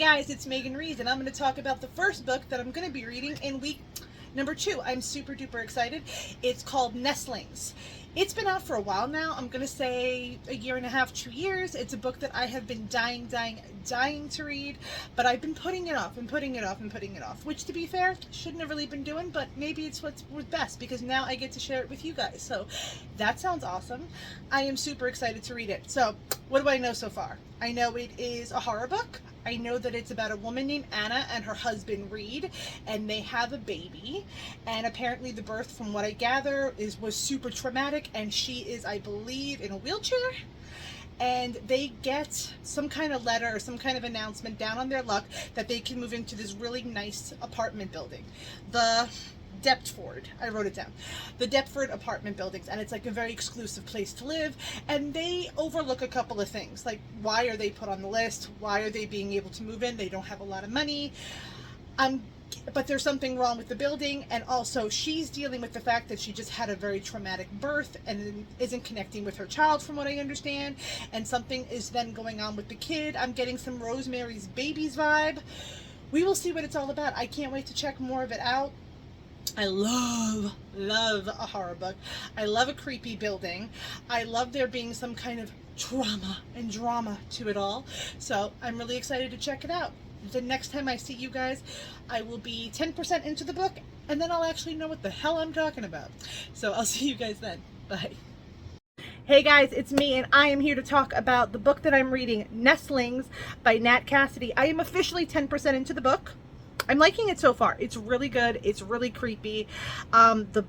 guys, it's Megan Reed, and I'm going to talk about the first book that I'm going to be reading in week number 2. I'm super duper excited. It's called Nestlings. It's been out for a while now. I'm going to say a year and a half, 2 years. It's a book that I have been dying to read, but I've been putting it off and putting it off and putting it off, which to be fair, shouldn't have really been doing, but maybe it's what's best because now I get to share it with you guys. So that sounds awesome. I am super excited to read it. So what do I know so far? I know it is a horror book. I know that it's about a woman named Anna and her husband Reed, and they have a baby, and apparently the birth, from what I gather, was super traumatic, and she is, I believe, in a wheelchair, and they get some kind of letter or some kind of announcement down on their luck that they can move into this really nice apartment building. The Deptford, I wrote it down. The Deptford apartment buildings, and it's like a very exclusive place to live, and they overlook a couple of things, like why are they put on the list? Why are they being able to move in? They don't have a lot of money. But there's something wrong with the building, and also she's dealing with the fact that she just had a very traumatic birth and isn't connecting with her child, from what I understand, and something is then going on with the kid. I'm getting some Rosemary's Babies vibe. We will see what it's all about. I can't wait to check more of it out. I love a horror book. I love a creepy building. I love there being some kind of trauma and drama to it all. So I'm really excited to check it out. The next time I see you guys, I will be 10% into the book, and then I'll actually know what the hell I'm talking about. So I'll see you guys then. Bye. Hey guys, it's me, and I am here to talk about the book that I'm reading, Nestlings by Nat Cassidy. I am officially 10% into the book. I'm liking it so far. It's really good. It's really creepy. The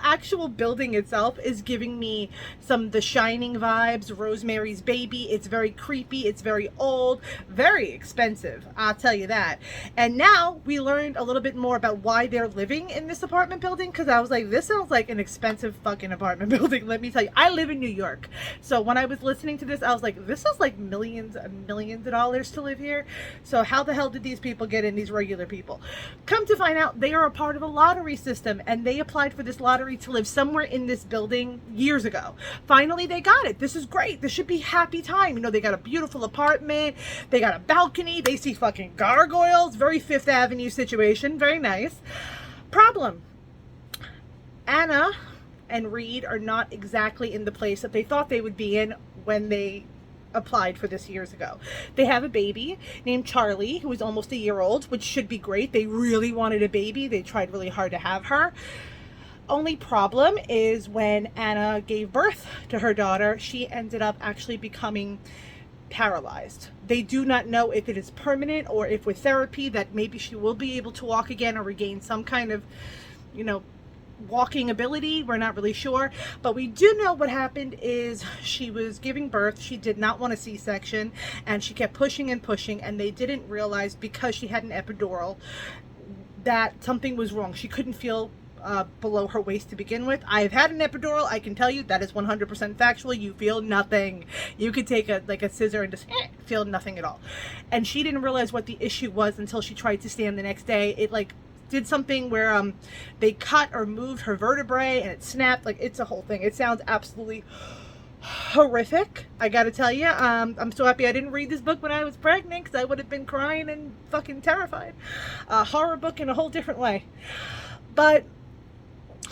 actual building itself is giving me some The Shining vibes, Rosemary's Baby. It's very creepy. It's very old, very expensive. I'll tell you that. And now we learned a little bit more about why they're living in this apartment building, because I was like, this sounds like an expensive fucking apartment building. Let me tell you, I live in New York. So when I was listening to this, I was like, this is like millions and millions of dollars to live here. So how the hell did these people get in, these regular people? Come to find out, they are a part of a lottery system, and they applied for this lottery to live somewhere in this building years ago. Finally, they got it. This is great. This should be happy time. You know, they got a beautiful apartment. They got a balcony. They see fucking gargoyles. Very Fifth Avenue situation. Very nice. Problem. Anna and Reed are not exactly in the place that they thought they would be in when they applied for this years ago. They have a baby named Charlie, who is almost a year old, which should be great. They really wanted a baby. They tried really hard to have her. Only problem is when Anna gave birth to her daughter, she ended up actually becoming paralyzed. They do not know if it is permanent or if with therapy that maybe she will be able to walk again or regain some kind of, you know, walking ability. We're not really sure, but we do know what happened is she was giving birth. She did not want a C-section, and she kept pushing and pushing, and they didn't realize, because she had an epidural, that something was wrong. She couldn't feel below her waist to begin with. I've had an epidural. I can tell you that is 100% factual. You feel nothing. You could take a scissor and just feel nothing at all. And she didn't realize what the issue was until she tried to stand the next day. It did something where they cut or moved her vertebrae and it snapped. Like, it's a whole thing. It sounds absolutely horrific, I gotta tell you. I'm so happy I didn't read this book when I was pregnant, because I would have been crying and fucking terrified. Horror book in a whole different way. But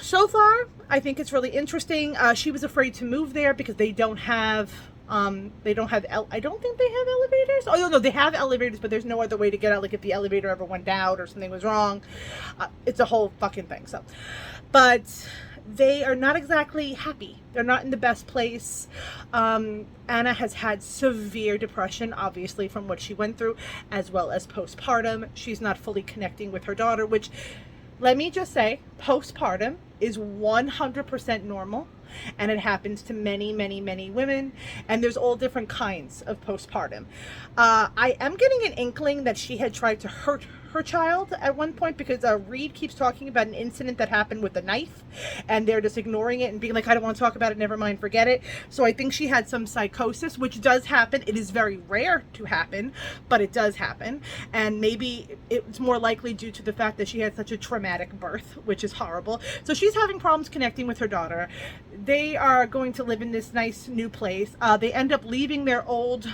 so far, I think it's really interesting. She was afraid to move there because they don't have I don't think they have elevators. Oh, no, they have elevators, but there's no other way to get out. Like, if the elevator ever went out or something was wrong, it's a whole fucking thing. So, but they are not exactly happy. They're not in the best place. Anna has had severe depression, obviously, from what she went through, as well as postpartum. She's not fully connecting with her daughter, which, let me just say, postpartum is 100% normal, and it happens to many, many, many women, and there's all different kinds of postpartum. I am getting an inkling that she had tried to hurt her child at one point, because Reed keeps talking about an incident that happened with a knife, and they're just ignoring it and being like, I don't want to talk about it, never mind, forget it. So I think she had some psychosis, which does happen. It is very rare to happen, but it does happen, and maybe it's more likely due to the fact that she had such a traumatic birth, which is horrible. So she's having problems connecting with her daughter. They are going to live in this nice new place. They end up leaving their old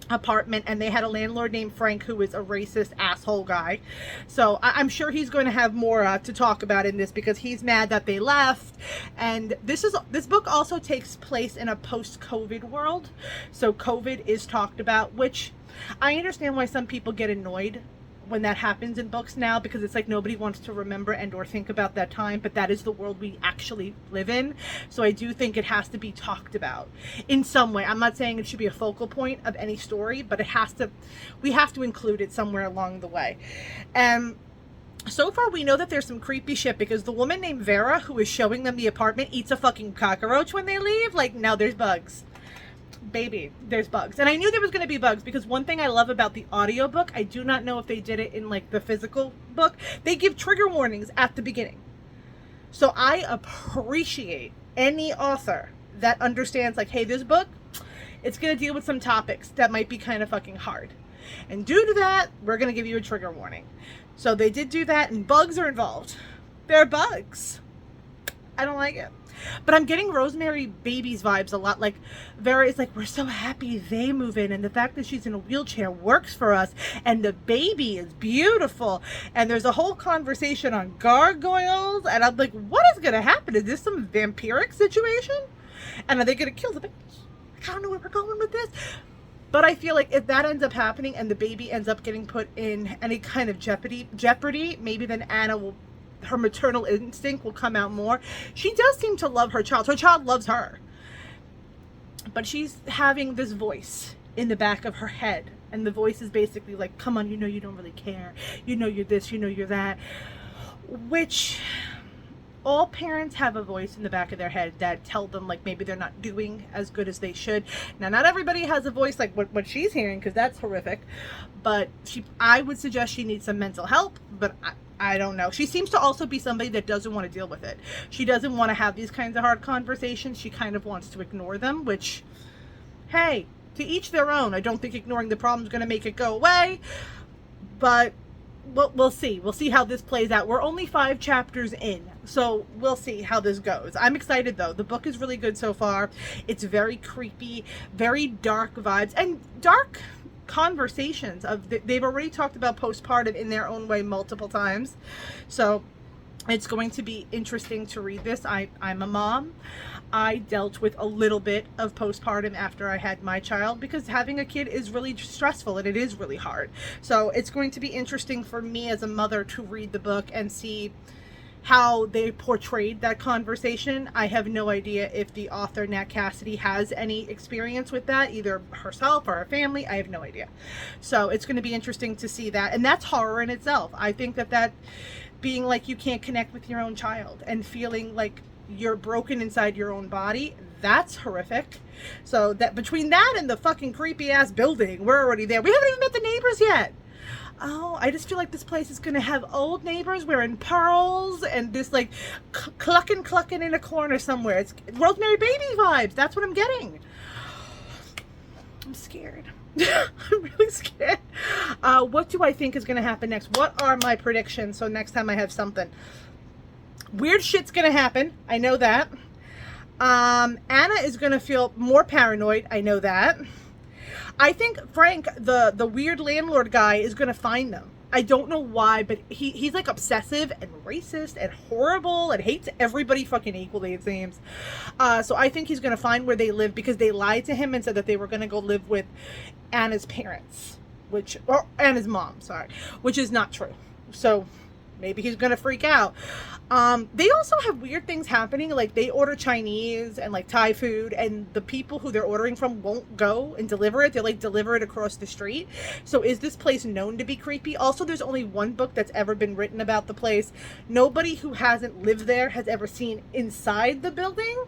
apartment, and they had a landlord named Frank who was a racist asshole guy. So I'm sure he's going to have more to talk about in this, because he's mad that they left. And this book also takes place in a post-COVID world, so COVID is talked about, which I understand why some people get annoyed when that happens in books now, because it's like nobody wants to remember and or think about that time, but that is the world we actually live in. So I do think it has to be talked about in some way. I'm not saying it should be a focal point of any story, but we have to include it somewhere along the way. And so far we know that there's some creepy shit, because the woman named Vera who is showing them the apartment eats a fucking cockroach when they leave. Like, now there's bugs. Baby, there's bugs. And I knew there was going to be bugs, because one thing I love about the audiobook, I do not know if they did it in like the physical book, they give trigger warnings at the beginning. So I appreciate any author that understands, like, hey, this book, it's going to deal with some topics that might be kind of fucking hard, and due to that, we're going to give you a trigger warning. So they did do that, and bugs are involved. There are bugs. I don't like it. But I'm getting Rosemary Baby's vibes a lot. Like, Vera is like, we're so happy they move in, and the fact that she's in a wheelchair works for us, and the baby is beautiful. And there's a whole conversation on gargoyles, and I'm like, what is going to happen? Is this some vampiric situation? And are they going to kill the baby? I don't know where we're going with this. But I feel like if that ends up happening and the baby ends up getting put in any kind of jeopardy, maybe then Anna will, her maternal instinct will come out more. She does seem to love her child. Her child loves her. But she's having this voice in the back of her head. And the voice is basically like, come on, you know you don't really care. You know you're this, you know you're that. Which, all parents have a voice in the back of their head that tell them, like, maybe they're not doing as good as they should. Now, not everybody has a voice like what she's hearing, because that's horrific. But I would suggest she needs some mental help, but I don't know. She seems to also be somebody that doesn't want to deal with it. She doesn't want to have these kinds of hard conversations. She kind of wants to ignore them, which, hey, to each their own. I don't think ignoring the problem is going to make it go away, but we'll see. We'll see how this plays out. We're only 5 chapters in, so we'll see how this goes. I'm excited, though. The book is really good so far. It's very creepy, very dark vibes, and dark conversations. They've already talked about postpartum in their own way multiple times, so it's going to be interesting to read this. I'm a mom. I dealt with a little bit of postpartum after I had my child, because having a kid is really stressful and it is really hard. So it's going to be interesting for me as a mother to read the book and see how they portrayed that conversation. I have no idea if the author, Nat Cassidy, has any experience with that, either herself or her family. I have no idea. So it's going to be interesting to see that. And that's horror in itself. I think that being like you can't connect with your own child and feeling like you're broken inside your own body, that's horrific. So that between that and the fucking creepy ass building, we're already there. We haven't even met the neighbors yet. Oh, I just feel like this place is going to have old neighbors wearing pearls and this like clucking in a corner somewhere. It's Rosemary Baby vibes. That's what I'm getting. I'm scared. I'm really scared. What do I think is going to happen next? What are my predictions? So next time I have something. Weird shit's going to happen. I know that. Anna is going to feel more paranoid. I know that. I think Frank, the weird landlord guy, is going to find them. I don't know why, but he's like obsessive and racist and horrible and hates everybody fucking equally, it seems. So I think he's going to find where they live, because they lied to him and said that they were going to go live with Anna's parents, or Anna's mom, sorry, which is not true. So maybe he's going to freak out. They also have weird things happening. Like, they order Chinese and like Thai food, and the people who they're ordering from won't go and deliver it. They like deliver it across the street. So is this place known to be creepy? Also, there's only one book that's ever been written about the place. Nobody who hasn't lived there has ever seen inside the building.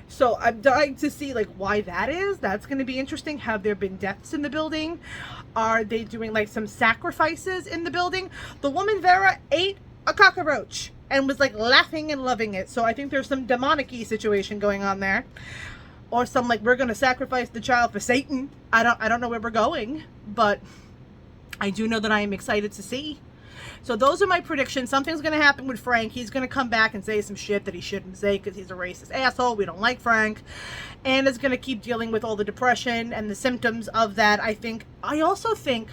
So I'm dying to see like why that is. That's going to be interesting. Have there been deaths in the building? Are they doing like some sacrifices in the building? The woman Vera ate a cockroach and was like laughing and loving it. So I think there's some demonic-y situation going on there, or some like, we're going to sacrifice the child for Satan. I don't know where we're going, but I do know that I am excited to see. So those are my predictions. Something's going to happen with Frank. He's going to come back and say some shit that he shouldn't say because he's a racist asshole. We don't like Frank. Anna's going to keep dealing with all the depression and the symptoms of that. I also think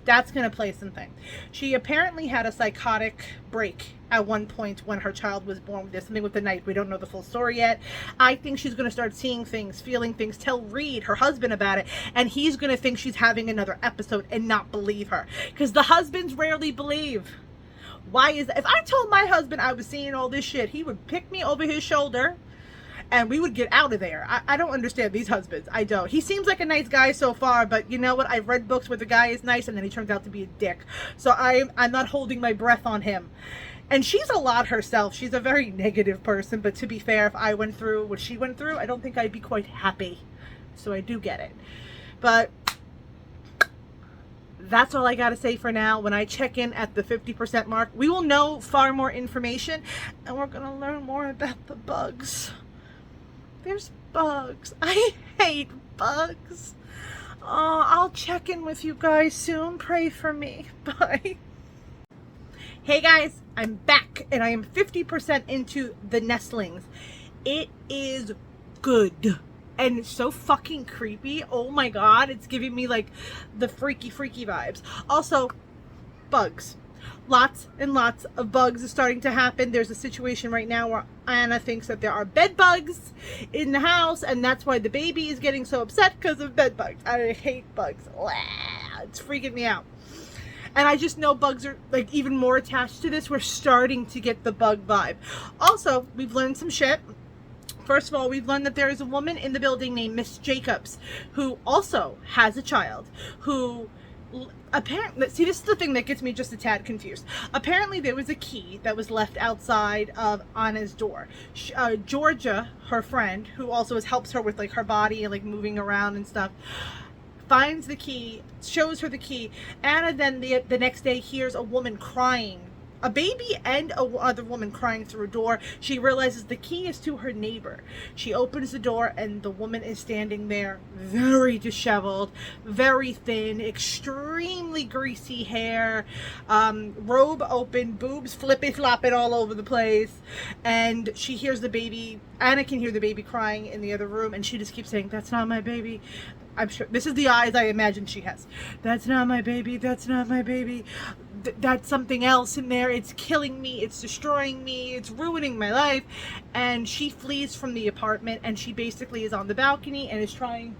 that's going to play something. She apparently had a psychotic break at one point when her child was born. There's something with the night. We don't know the full story yet. I think she's going to start seeing things, feeling things, tell Reed, her husband, about it, and he's going to think she's having another episode and not believe her. Because the husbands rarely believe. Why is that? If I told my husband I was seeing all this shit, he would pick me over his shoulder and we would get out of there. I don't understand these husbands. I don't. He seems like a nice guy so far, but you know what? I've read books where the guy is nice and then he turns out to be a dick. So I'm not holding my breath on him. And she's a lot herself. She's a very negative person, but to be fair, if I went through what she went through, I don't think I'd be quite happy. So I do get it. But that's all I got to say for now. When I check in at the 50% mark, we will know far more information and we're going to learn more about the bugs. There's bugs. I hate bugs. I'll check in with you guys soon. Pray for me. Bye. Hey guys, I'm back and I am 50% into the Nestlings. It is good and so fucking creepy. Oh my god, it's giving me like the freaky vibes. Also, bugs. Lots and lots of bugs are starting to happen. There's a situation right now where Anna thinks that there are bed bugs in the house, and that's why the baby is getting so upset because of bed bugs. I hate bugs. It's freaking me out. And I just know bugs are like even more attached to this. We're starting to get the bug vibe. Also, we've learned some shit. First of all, we've learned that there is a woman in the building named Miss Jacobs who also has a child who apparently, see, this is the thing that gets me just a tad confused. Apparently there was a key that was left outside of Anna's door. Georgia, her friend, who also helps her with like her body and like moving around and stuff, finds the key, shows her the key. Anna then the next day hears a woman crying, a baby and a other woman crying through a door. She realizes the key is to her neighbor. She opens the door and the woman is standing there, very disheveled, very thin, extremely greasy hair, robe open, boobs flippy flopping all over the place. And she hears the baby, Anna can hear the baby crying in the other room, and she just keeps saying, "That's not my baby." I'm sure this is the eyes I imagine she has. "That's not my baby. That's not my baby. That's something else in there. It's killing me. It's destroying me. It's ruining my life." And she flees from the apartment, and she basically is on the balcony and is trying,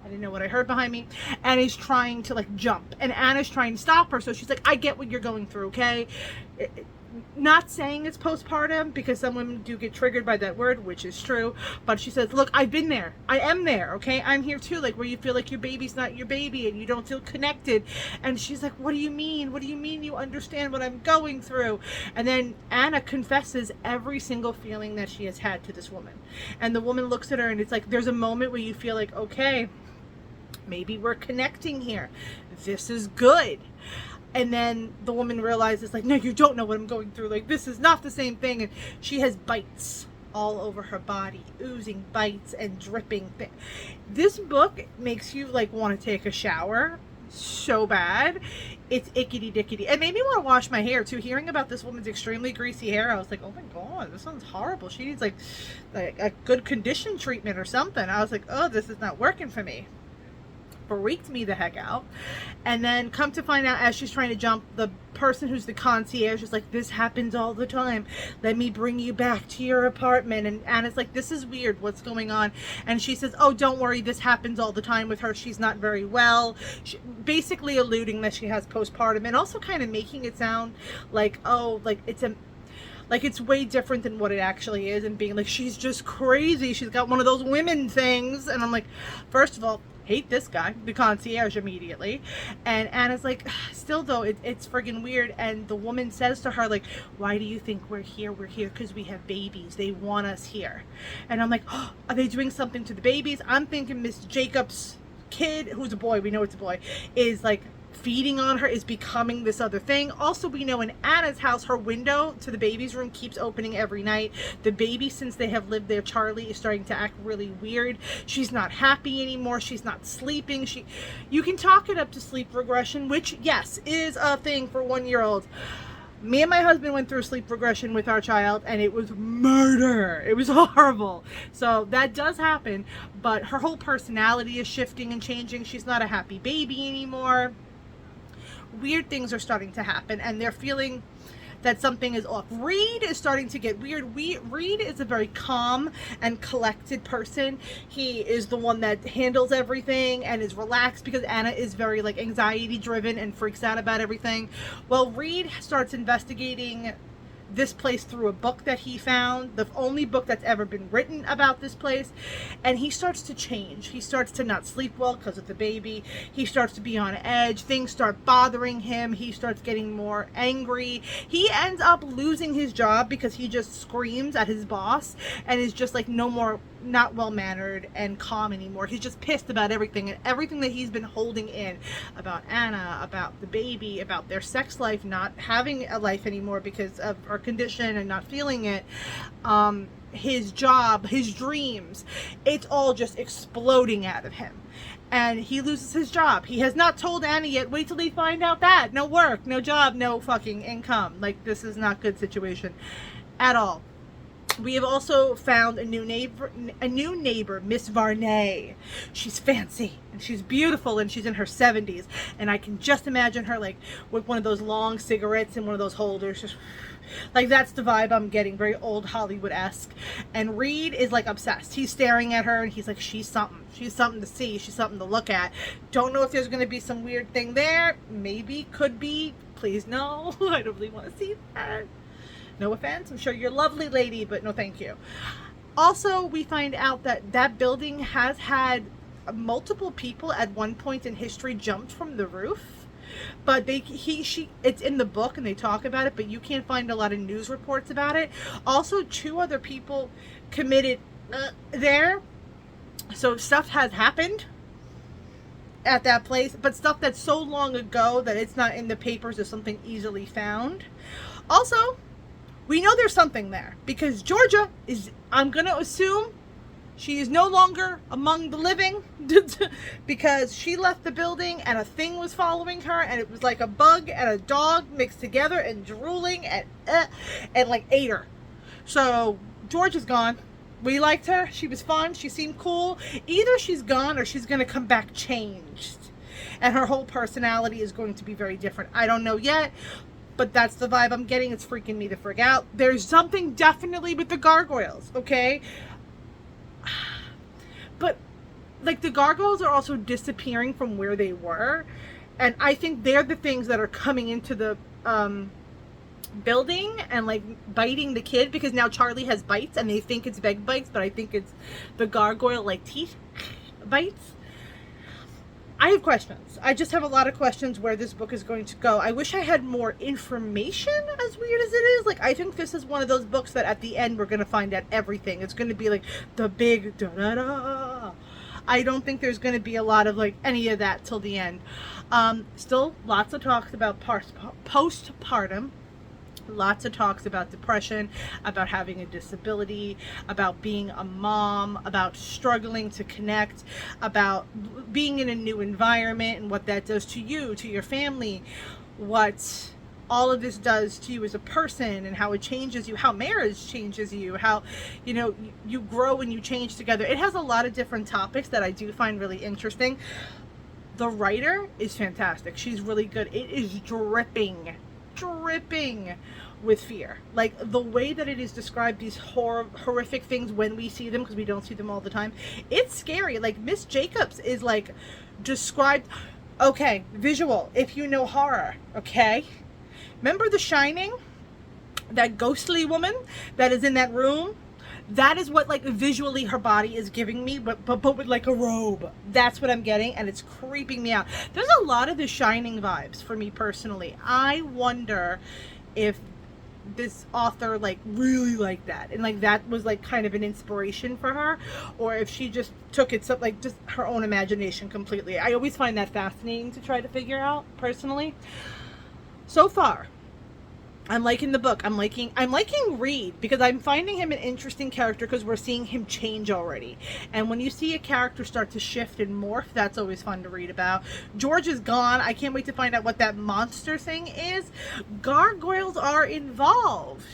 I didn't know what I heard behind me, and is trying to like jump. And Anna's trying to stop her. So she's like, "I get what you're going through, okay?" Not saying it's postpartum, because some women do get triggered by that word, which is true, but she says, "Look, I've been there. I am there, okay? I'm here too, like where you feel like your baby's not your baby and you don't feel connected." And she's like, "What do you mean? What do you mean you understand what I'm going through?" And then Anna confesses every single feeling that she has had to this woman. And the woman looks at her, and it's like there's a moment where you feel like, okay, maybe we're connecting here. This is good. And then the woman realizes, like, "No, you don't know what I'm going through. Like, this is not the same thing." And she has bites all over her body, oozing bites and dripping. This book makes you, like, want to take a shower so bad. It's ickity dickety. It made me want to wash my hair, too. Hearing about this woman's extremely greasy hair, I was like, oh my god, this sounds horrible. She needs, like a good condition treatment or something. I was like, oh, this is not working for me. Freaked me the heck out. And then come to find out, as she's trying to jump, the person who's the concierge is like, "This happens all the time. Let me bring you back to your apartment." And Anna's like, "This is weird. What's going on?" And she says, "Oh, don't worry. This happens all the time with her. She's not very well." Basically alluding that she has postpartum, and also kind of making it sound like, oh, like it's way different than what it actually is, and being like, she's just crazy. She's got one of those women things. And I'm like, first of all, hate this guy, the concierge, immediately. And Anna's like, still though, it's friggin' weird. And the woman says to her, like, "Why do you think we're here? We're here because we have babies. They want us here." And I'm like, oh, are they doing something to the babies? I'm thinking Miss Jacobs' kid, who's a boy, we know it's a boy, is like feeding on her is becoming this other thing. Also, we know in Anna's house, her window to the baby's room keeps opening every night. The baby, since they have lived there, Charlie, is starting to act really weird. She's not happy anymore. She's not sleeping. You can talk it up to sleep regression, which, yes, is a thing for 1-year-olds. Me and my husband went through sleep regression with our child, and it was murder. It was horrible. So that does happen, but her whole personality is shifting and changing. She's not a happy baby anymore. Weird things are starting to happen, and they're feeling that something is off. Reed is starting to get weird. Reed is a very calm and collected person. He is the one that handles everything and is relaxed, because Anna is very like anxiety driven and freaks out about everything. Well, Reed starts investigating this place through a book that he found, the only book that's ever been written about this place, and he starts to change. He starts to not sleep well because of the baby. He starts to be on edge. Things start bothering him. He starts getting more angry. He ends up losing his job because he just screams at his boss and is just like not well mannered and calm anymore. He's just pissed about everything, and everything that he's been holding in about Anna, about the baby, about their sex life, not having a life anymore because of her condition and not feeling it, his job, his dreams, it's all just exploding out of him. And he loses his job. He has not told Anna yet. Wait till they find out that. No work, no job, no fucking income. Like, this is not good situation at all. We have also found a new neighbor, Miss Varney. She's fancy and she's beautiful and she's in her 70s. And I can just imagine her like with one of those long cigarettes in one of those holders. Just, like, that's the vibe I'm getting, very old Hollywood-esque. And Reed is like obsessed. He's staring at her and he's like, she's something. She's something to see. She's something to look at. Don't know if there's going to be some weird thing there. Maybe, could be. Please no. I don't really want to see that. No offense, I'm sure you're a lovely lady, but no thank you. Also, we find out that that building has had multiple people at one point in history jumped from the roof. But it's in the book and they talk about it, but you can't find a lot of news reports about it. Also, 2 other people committed there. So stuff has happened at that place, but stuff that's so long ago that it's not in the papers or something easily found. Also, we know there's something there because Georgia is, I'm going to assume, she is no longer among the living because she left the building and a thing was following her, and it was like a bug and a dog mixed together and drooling and like ate her. So Georgia's gone. We liked her. She was fun. She seemed cool. Either she's gone or she's going to come back changed. And her whole personality is going to be very different. I don't know yet. But that's the vibe I'm getting. It's freaking me to freak out. There's something definitely with the gargoyles, okay? But, like, the gargoyles are also disappearing from where they were. And I think they're the things that are coming into the building and, like, biting the kid. Because now Charlie has bites and they think it's bed bites. But I think it's the gargoyle, like, teeth bites. I have questions. I just have a lot of questions where this book is going to go. I wish I had more information, as weird as it is. Like, I think this is one of those books that at the end we're going to find out everything. It's going to be like the big da-da-da. I don't think there's going to be a lot of like any of that till the end. Still lots of talks about postpartum. Lots of talks about depression, about having a disability, about being a mom, about struggling to connect, about being in a new environment and what that does to you, to your family, what all of this does to you as a person and how it changes you, how marriage changes you, how, you know, you grow and you change together. It has a lot of different topics that I do find really interesting. The writer is fantastic. She's really good. It is dripping with fear. Like, the way that it is described, these horrific things when we see them, because we don't see them all the time, it's scary. Like, Miss Jacobs is like described, okay, visual, if you know horror, okay? Remember The Shining? That ghostly woman that is in that room? That is what, like, visually her body is giving me, but with like a robe. That's what I'm getting, and it's creeping me out. There's a lot of The Shining vibes for me personally. I wonder if this author like really liked that, and like that was like kind of an inspiration for her, or if she just took it some like just her own imagination completely. I always find that fascinating to try to figure out personally. So far, I'm liking the book. I'm liking Reed, because I'm finding him an interesting character, because we're seeing him change already. And when you see a character start to shift and morph, that's always fun to read about. George is gone. I can't wait to find out what that monster thing is. Gargoyles are involved.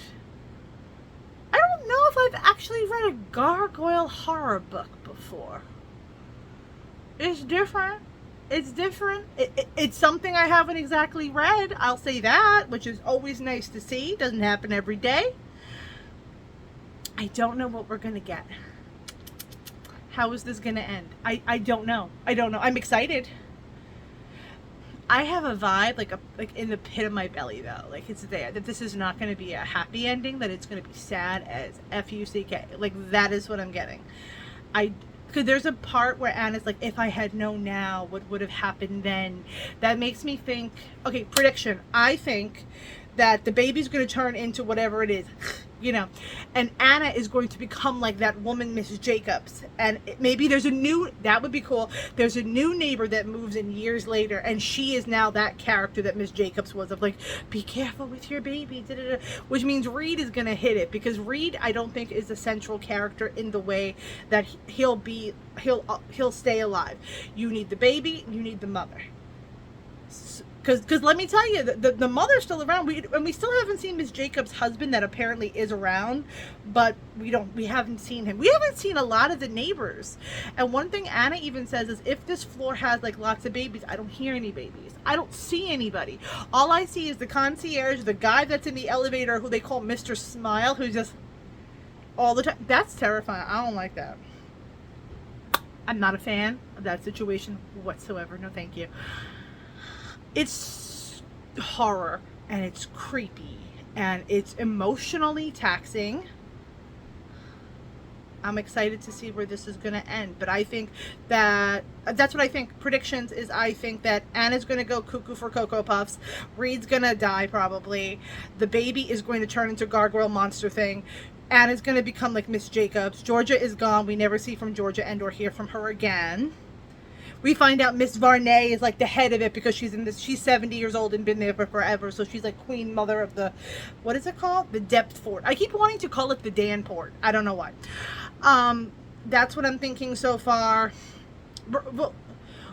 I don't know if I've actually read a gargoyle horror book before. It's different. It's different. It's something I haven't exactly read, I'll say that, which is always nice to see. Doesn't happen every day. I don't know what we're going to get. How is this going to end? I don't know. I don't know. I'm excited. I have a vibe, like in the pit of my belly, though. Like, it's there. That this is not going to be a happy ending. That it's going to be sad as F-U-C-K. Like, that is what I'm getting. Because there's a part where Anna's like, if I had known now, what would have happened then? That makes me think, okay, prediction. I think that the baby's going to turn into whatever it is, you know, and Anna is going to become like that woman, Mrs. Jacobs. And maybe there's a new, that would be cool. There's a new neighbor that moves in years later, and she is now that character that Miss Jacobs was, of like, be careful with your baby, which means Reed is going to hit it, because Reed, I don't think, is a central character in the way that he'll stay alive. You need the baby, you need the mother. Because let me tell you, the mother's still around. We still haven't seen Miss Jacobs' husband, that apparently is around, but we haven't seen him. We haven't seen a lot of the neighbors. And one thing Anna even says is, if this floor has like lots of babies, I don't hear any babies. I don't see anybody. All I see is the concierge, the guy that's in the elevator, who they call Mr. Smile, who's just all the time. That's terrifying. I don't like that. I'm not a fan of that situation whatsoever. No, thank you. It's horror, and it's creepy, and it's emotionally taxing. I'm excited to see where this is going to end, but I think that's what I think. Predictions is, I think that Anna's going to go cuckoo for Cocoa Puffs. Reed's going to die probably. The baby is going to turn into gargoyle monster thing. Anna's going to become like Miss Jacobs. Georgia is gone. We never see from Georgia and or hear from her again. We find out Miss Varney is like the head of it, because she's 70 years old and been there for forever. So she's like queen mother of the, what is it called? The Depth Fort. I keep wanting to call it the Danport. I don't know why. That's what I'm thinking so far. Well,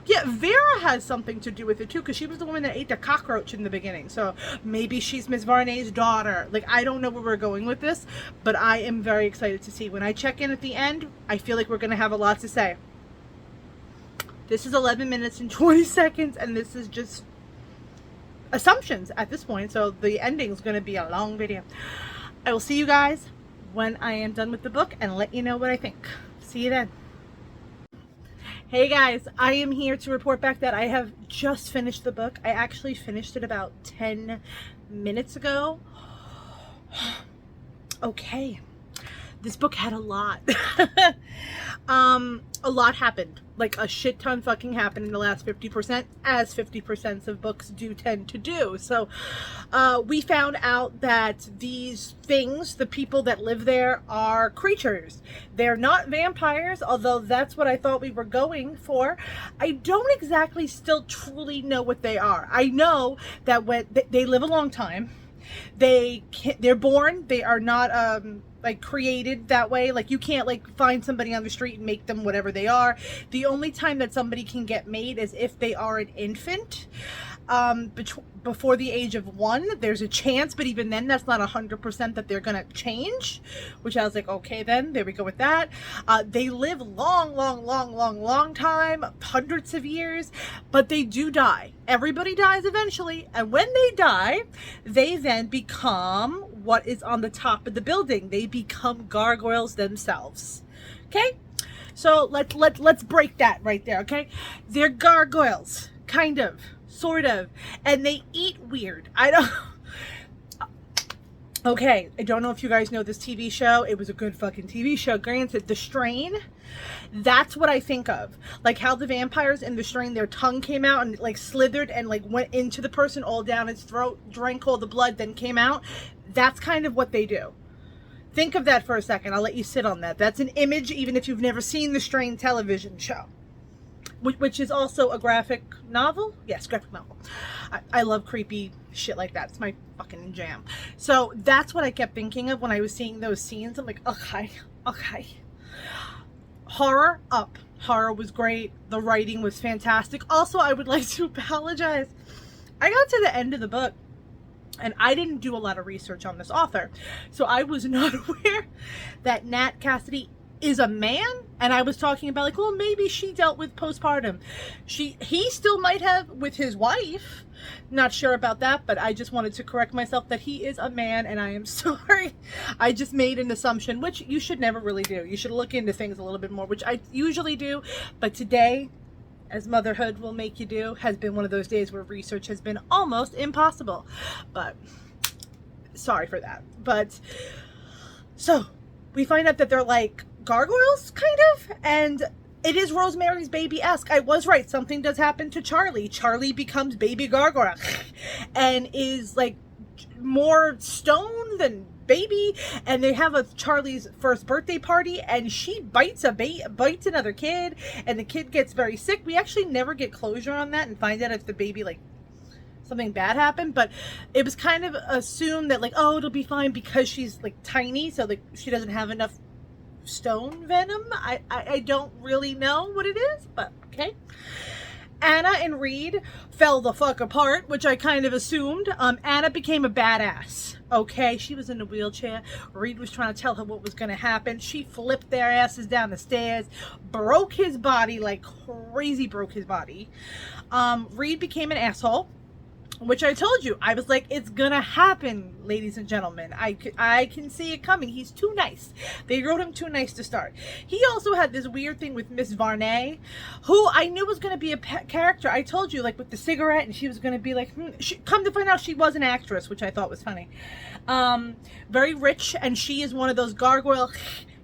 yeah, Vera has something to do with it too, because she was the woman that ate the cockroach in the beginning. So maybe she's Miss Varney's daughter. Like, I don't know where we're going with this, but I am very excited to see. When I check in at the end, I feel like we're going to have a lot to say. This is 11 minutes and 20 seconds, and this is just assumptions at this point, so the ending is going to be a long video. I will see you guys when I am done with the book and let you know what I think. See you then. Hey guys, I am here to report back that I have just finished the book. I actually finished it about 10 minutes ago. Okay. This book had a lot. A lot happened. Like, a shit ton fucking happened in the last 50%, as 50% of books do tend to do. So, we found out that these things, the people that live there, are creatures. They're not vampires, although that's what I thought we were going for. I don't exactly still truly know what they are. I know that when they live a long time, they're born, they are not, like, created that way. Like, you can't like find somebody on the street and make them whatever they are. The only time that somebody can get made is if they are an infant. Before the age of 1, there's a chance, but even then, that's not 100% that they're gonna change, which I was like, okay, then there we go with that. They live long time, hundreds of years, but they do die. Everybody dies eventually, and when they die, they then become what is on the top of the building. They become gargoyles themselves. Okay, so let's break that right there. Okay, they're gargoyles, kind of, sort of, and they eat weird. Okay, I don't know if you guys know this TV show. It was a good fucking TV show. Granted, The Strain, that's what I think of. Like how the vampires in The Strain, their tongue came out and like slithered and like went into the person all down its throat, drank all the blood, then came out. That's kind of what they do. Think of that for a second. I'll let you sit on that. That's an image, even if you've never seen The Strain television show, which is also a graphic novel. Yes, graphic novel. I love creepy shit like that. It's my fucking jam. So that's what I kept thinking of when I was seeing those scenes. I'm like, okay. Horror up. Horror was great. The writing was fantastic. Also, I would like to apologize. I got to the end of the book and I didn't do a lot of research on this author. So I was not aware that Nat Cassidy is a man, and I was talking about like, well, maybe she dealt with postpartum. He still might have with his wife. Not sure about that, but I just wanted to correct myself that he is a man, and I am sorry. I just made an assumption, which you should never really do. You should look into things a little bit more, which I usually do, but today, as motherhood will make you do, has been one of those days where research has been almost impossible. But sorry for that. But so we find out that they're like gargoyles, kind of, and it is Rosemary's Baby-esque. I was right. Something does happen to Charlie. Charlie becomes baby gargoyle and is like more stone than baby, and they have a Charlie's first birthday party, and she bites another kid, and the kid gets very sick. We actually never get closure on that and find out if the baby, like, something bad happened, but it was kind of assumed that like, oh, it'll be fine because she's like tiny, so like she doesn't have enough stone venom. I don't really know what it is, but okay. Anna and Reed fell the fuck apart, which I kind of assumed. Anna became a badass. Okay, she was in a wheelchair. Reed was trying to tell her what was going to happen. She flipped their asses down the stairs, broke his body like crazy, broke his body. Reed became an asshole, which I told you, I was like, it's gonna happen, ladies and gentlemen. I can see it coming. He's too nice. They wrote him too nice to start. He also had this weird thing with Miss Varney, who I knew was gonna be a character. I told you, like with the cigarette, and she was gonna be like, come to find out she was an actress, which I thought was funny. Very rich, and she is one of those gargoyle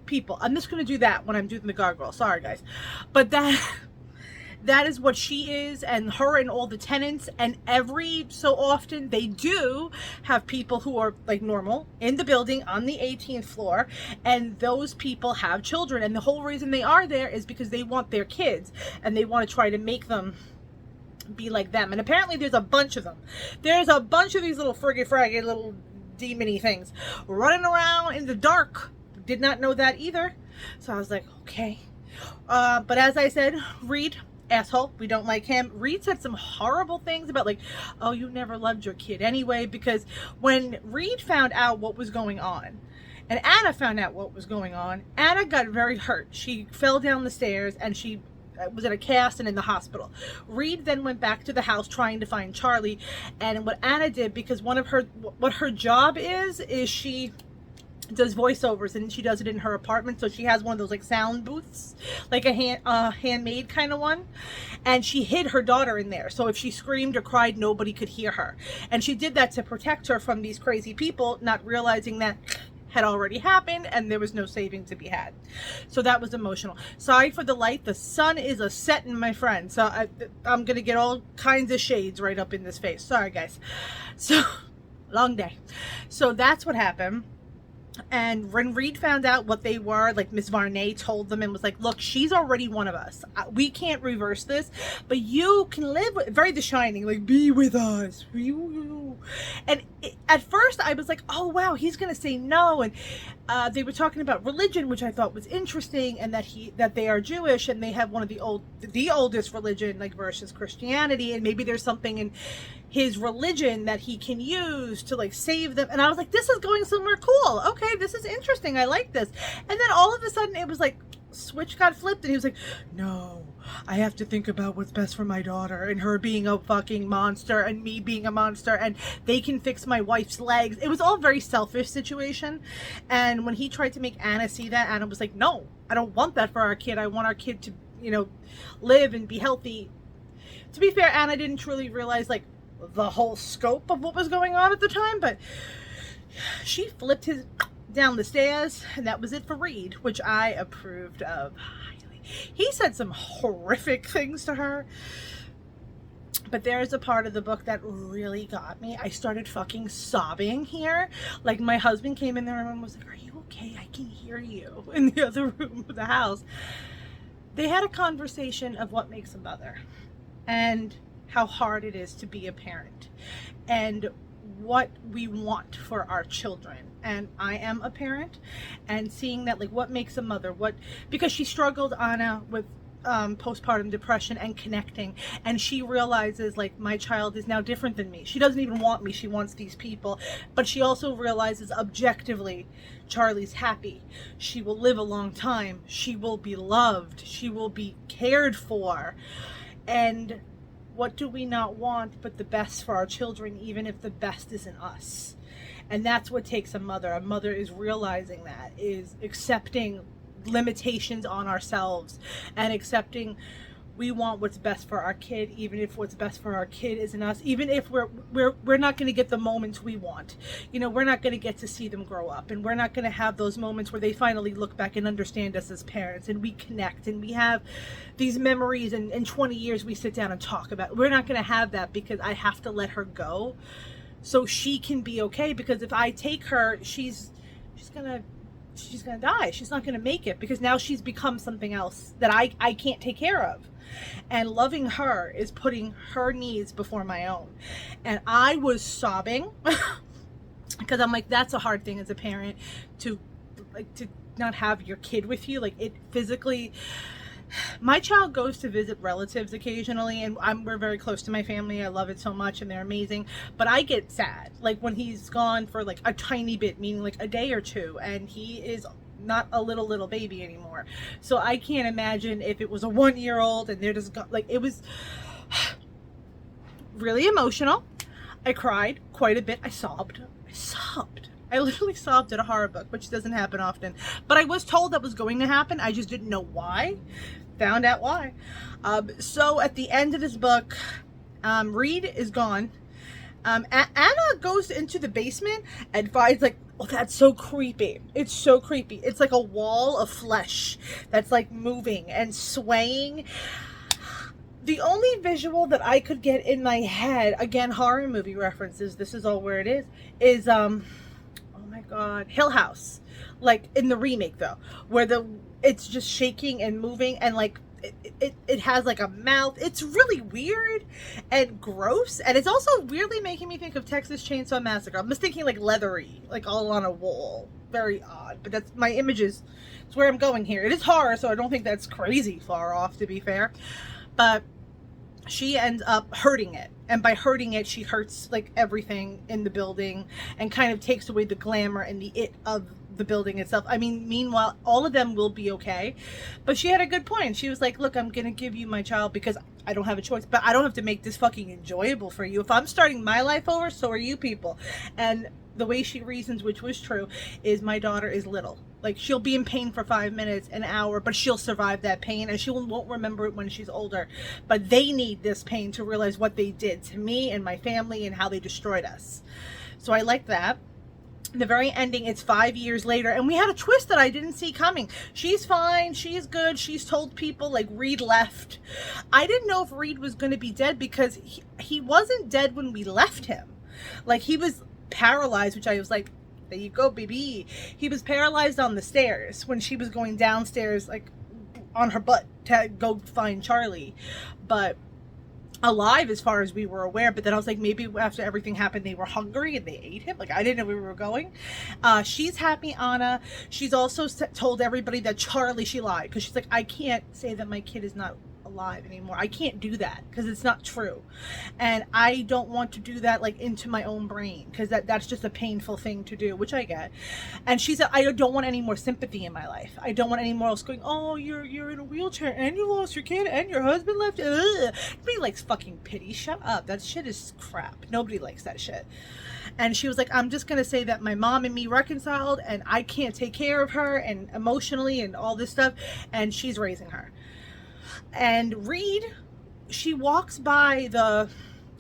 people. I'm just gonna do that when I'm doing the gargoyle. Sorry, guys. But that is what she is, and her and all the tenants, and every so often they do have people who are like normal in the building on the 18th floor, and those people have children, and the whole reason they are there is because they want their kids and they want to try to make them be like them. And apparently there's a bunch of them. There's a bunch of these little friggy little demony things running around in the dark. Did not know that either. So I was like, okay. But as I said, Reed, asshole, we don't like him. Reed said some horrible things about like, oh, you never loved your kid anyway, because when Reed found out what was going on and Anna found out what was going on, Anna got very hurt. She fell down the stairs and she was in a cast and in the hospital. Reed then went back to the house trying to find Charlie, and what Anna did, because what her job is she does voiceovers, and she does it in her apartment, so she has one of those like sound booths, like a handmade kind of one, and she hid her daughter in there, so if she screamed or cried, nobody could hear her. And she did that to protect her from these crazy people, not realizing that had already happened and there was no saving to be had. So that was emotional. Sorry for the light. The sun is a setting, my friend, so I'm gonna get all kinds of shades right up in this face. Sorry, guys. So long day. So that's what happened. And when Reed found out what they were, like Miss Varney told them and was like, look, she's already one of us. We can't reverse this, but you can live with, very The Shining, like, be with us. And at first I was like, oh wow, he's gonna say no. And they were talking about religion, which I thought was interesting, and that they are Jewish and they have one of the oldest religion, like, versus Christianity, and maybe there's something in his religion that he can use to like save them. And I was like, this is going somewhere cool. Okay, this is interesting. I like this. And then all of a sudden it was like switch got flipped and he was like, no, I have to think about what's best for my daughter, and her being a fucking monster and me being a monster, and they can fix my wife's legs. It was all very selfish situation. And when he tried to make Anna see that, Anna was like, no, I don't want that for our kid. I want our kid to, you know, live and be healthy. To be fair, Anna didn't truly realize like the whole scope of what was going on at the time, but She flipped his down the stairs, and that was it for Reed, which I approved of highly. He said some horrific things to her, but there is a part of the book that really got me. I started fucking sobbing here. Like, my husband came in the room and was like, "Are you okay? I can hear you," in the other room of the house. They had a conversation of what makes a mother and how hard it is to be a parent and what we want for our children. And I am a parent, and seeing that, like, what makes a mother, because she struggled, Anna, with postpartum depression and connecting, and she realizes, like, my child is now different than me. She doesn't even want me, she wants these people. But she also realizes objectively, Charlie's happy, she will live a long time, she will be loved, she will be cared for. And what do we not want but the best for our children, even if the best isn't us? And that's what takes a mother. A mother is realizing that, is accepting limitations on ourselves and accepting we want what's best for our kid, even if what's best for our kid isn't us, even if we're not going to get the moments we want. You know, we're not going to get to see them grow up, and we're not going to have those moments where they finally look back and understand us as parents, and we connect and we have these memories, and in 20 years we sit down and talk about it. We're not going to have that, because I have to let her go so she can be okay. Because if I take her, she's gonna die. She's not gonna make it, because now she's become something else that I can't take care of. And loving her is putting her needs before my own. And I was sobbing because I'm like, that's a hard thing as a parent, to not have your kid with you. Like, it physically, my child goes to visit relatives occasionally, and we're very close to my family. I love it so much, and they're amazing. But I get sad, like, when he's gone for like a tiny bit, meaning like a day or two, and he is not a little baby anymore. So I can't imagine if it was a 1-year-old and they're just like, it was really emotional. I cried quite a bit. I sobbed. I literally sobbed at a horror book, which doesn't happen often. But I was told that was going to happen. I just didn't know why. Found out why. So at the end of this book, Reed is gone. Anna goes into the basement and finds, like, oh, that's so creepy. It's so creepy. It's like a wall of flesh that's like moving and swaying. The only visual that I could get in my head, again, horror movie references, this is all where it is oh my God, Hill House. Like in the remake though, where it's just shaking and moving, and like it has like a mouth. It's really weird and gross, and it's also weirdly making me think of Texas Chainsaw Massacre. I'm just thinking like leathery, like all on a wall. Very odd, but that's my images. It's where I'm going here. It is horror, so I don't think that's crazy far off, to be fair. But she ends up hurting it, and by hurting it, she hurts like everything in the building and kind of takes away the glamour and the it of the building itself. I mean, meanwhile, all of them will be okay. But she had a good point. She was like, look, I'm gonna give you my child because I don't have a choice, but I don't have to make this fucking enjoyable for you. If I'm starting my life over, so are you people. And the way she reasons, which was true, is my daughter is little. Like, she'll be in pain for 5 minutes, an hour, but she'll survive that pain, and she won't remember it when she's older. But they need this pain to realize what they did to me and my family and how they destroyed us. So I like that. The very ending, it's 5 years later, and we had a twist that I didn't see coming. She's fine, she's good, she's told people, like, Reed left. I didn't know if Reed was going to be dead, because he wasn't dead when we left him. Like, he was paralyzed, which I was like, there you go, baby. He was paralyzed on the stairs when she was going downstairs, like, on her butt to go find Charlie. But alive as far as we were aware. But then I was like, maybe after everything happened, they were hungry and they ate him. Like, I didn't know where we were going. She's happy, Anna. She's also told everybody that Charlie, she lied, because she's like, I can't say that my kid is not alive anymore. I can't do that because it's not true, and I don't want to do that, like, into my own brain, because that's just a painful thing to do, which I get. And she said, I don't want any more sympathy in my life. I don't want any more else going, oh, you're in a wheelchair and you lost your kid and your husband left. Ugh. Nobody likes fucking pity. Shut up. That shit is crap. Nobody likes that shit. And she was like, I'm just gonna say that my mom and me reconciled, and I can't take care of her and emotionally and all this stuff, and she's raising her. And Reed, she walks by the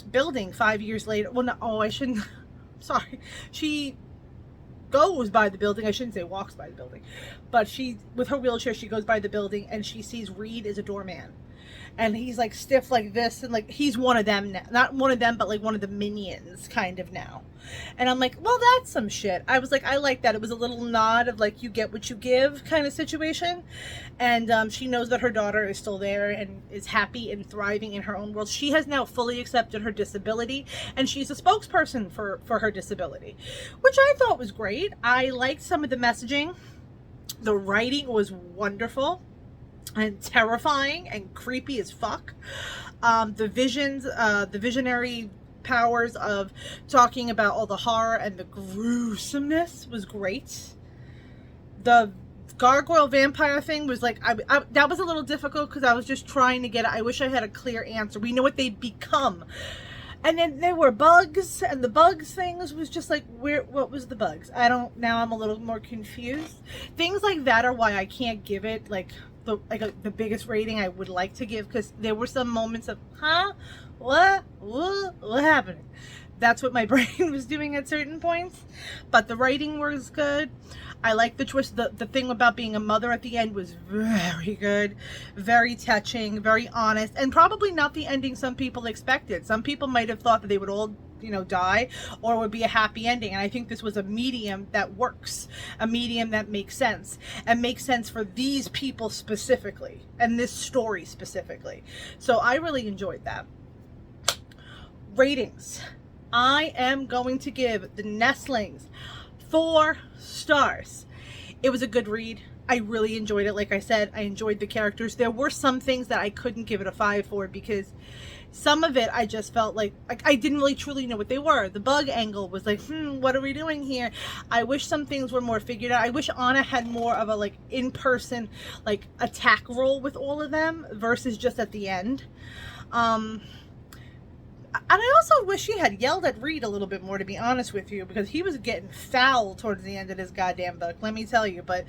building 5 years later. Well, no, oh, I shouldn't. Sorry. She goes by the building. I shouldn't say walks by the building, but she, with her wheelchair, she goes by the building and she sees Reed as a doorman. And he's like stiff like this, and like he's one of them now. Not one of them, but like one of the minions kind of now. And I'm like, well, that's some shit. I was like, I like that. It was a little nod of like, you get what you give kind of situation. And she knows that her daughter is still there and is happy and thriving in her own world. She has now fully accepted her disability, and she's a spokesperson for her disability, which I thought was great. I liked some of the messaging. The writing was wonderful and terrifying and creepy as fuck. The visions, the visionary powers of talking about all the horror and the gruesomeness was great. The gargoyle vampire thing was like, that was a little difficult because I was just trying to get it. I wish I had a clear answer. We know what they become. And then there were bugs, and the bugs things was just like, what was the bugs? Now I'm a little more confused. Things like that are why I can't give it like the biggest rating I would like to give, because there were some moments of, what happened? That's what my brain was doing at certain points. But the writing was good. I like the twist. The thing about being a mother at the end was very good, very touching, very honest, and probably not the ending some people expected. Some people might have thought that they would all, die, or it would be a happy ending. And I think this was a medium that works, a medium that makes sense, and makes sense for these people specifically, and this story specifically. So I really enjoyed that. Ratings. I am going to give the Nestlings 4 stars. It was a good read. I really enjoyed it. Like I said, I enjoyed the characters. There were some things that I couldn't give it a 5 for, because some of it I just felt like I didn't really truly know what they were. The bug angle was like, what are we doing here? I wish some things were more figured out. I wish Anna had more of a like in-person like attack role with all of them versus just at the end. And I also wish she had yelled at Reed a little bit more, to be honest with you, because he was getting foul towards the end of this goddamn book, let me tell you. But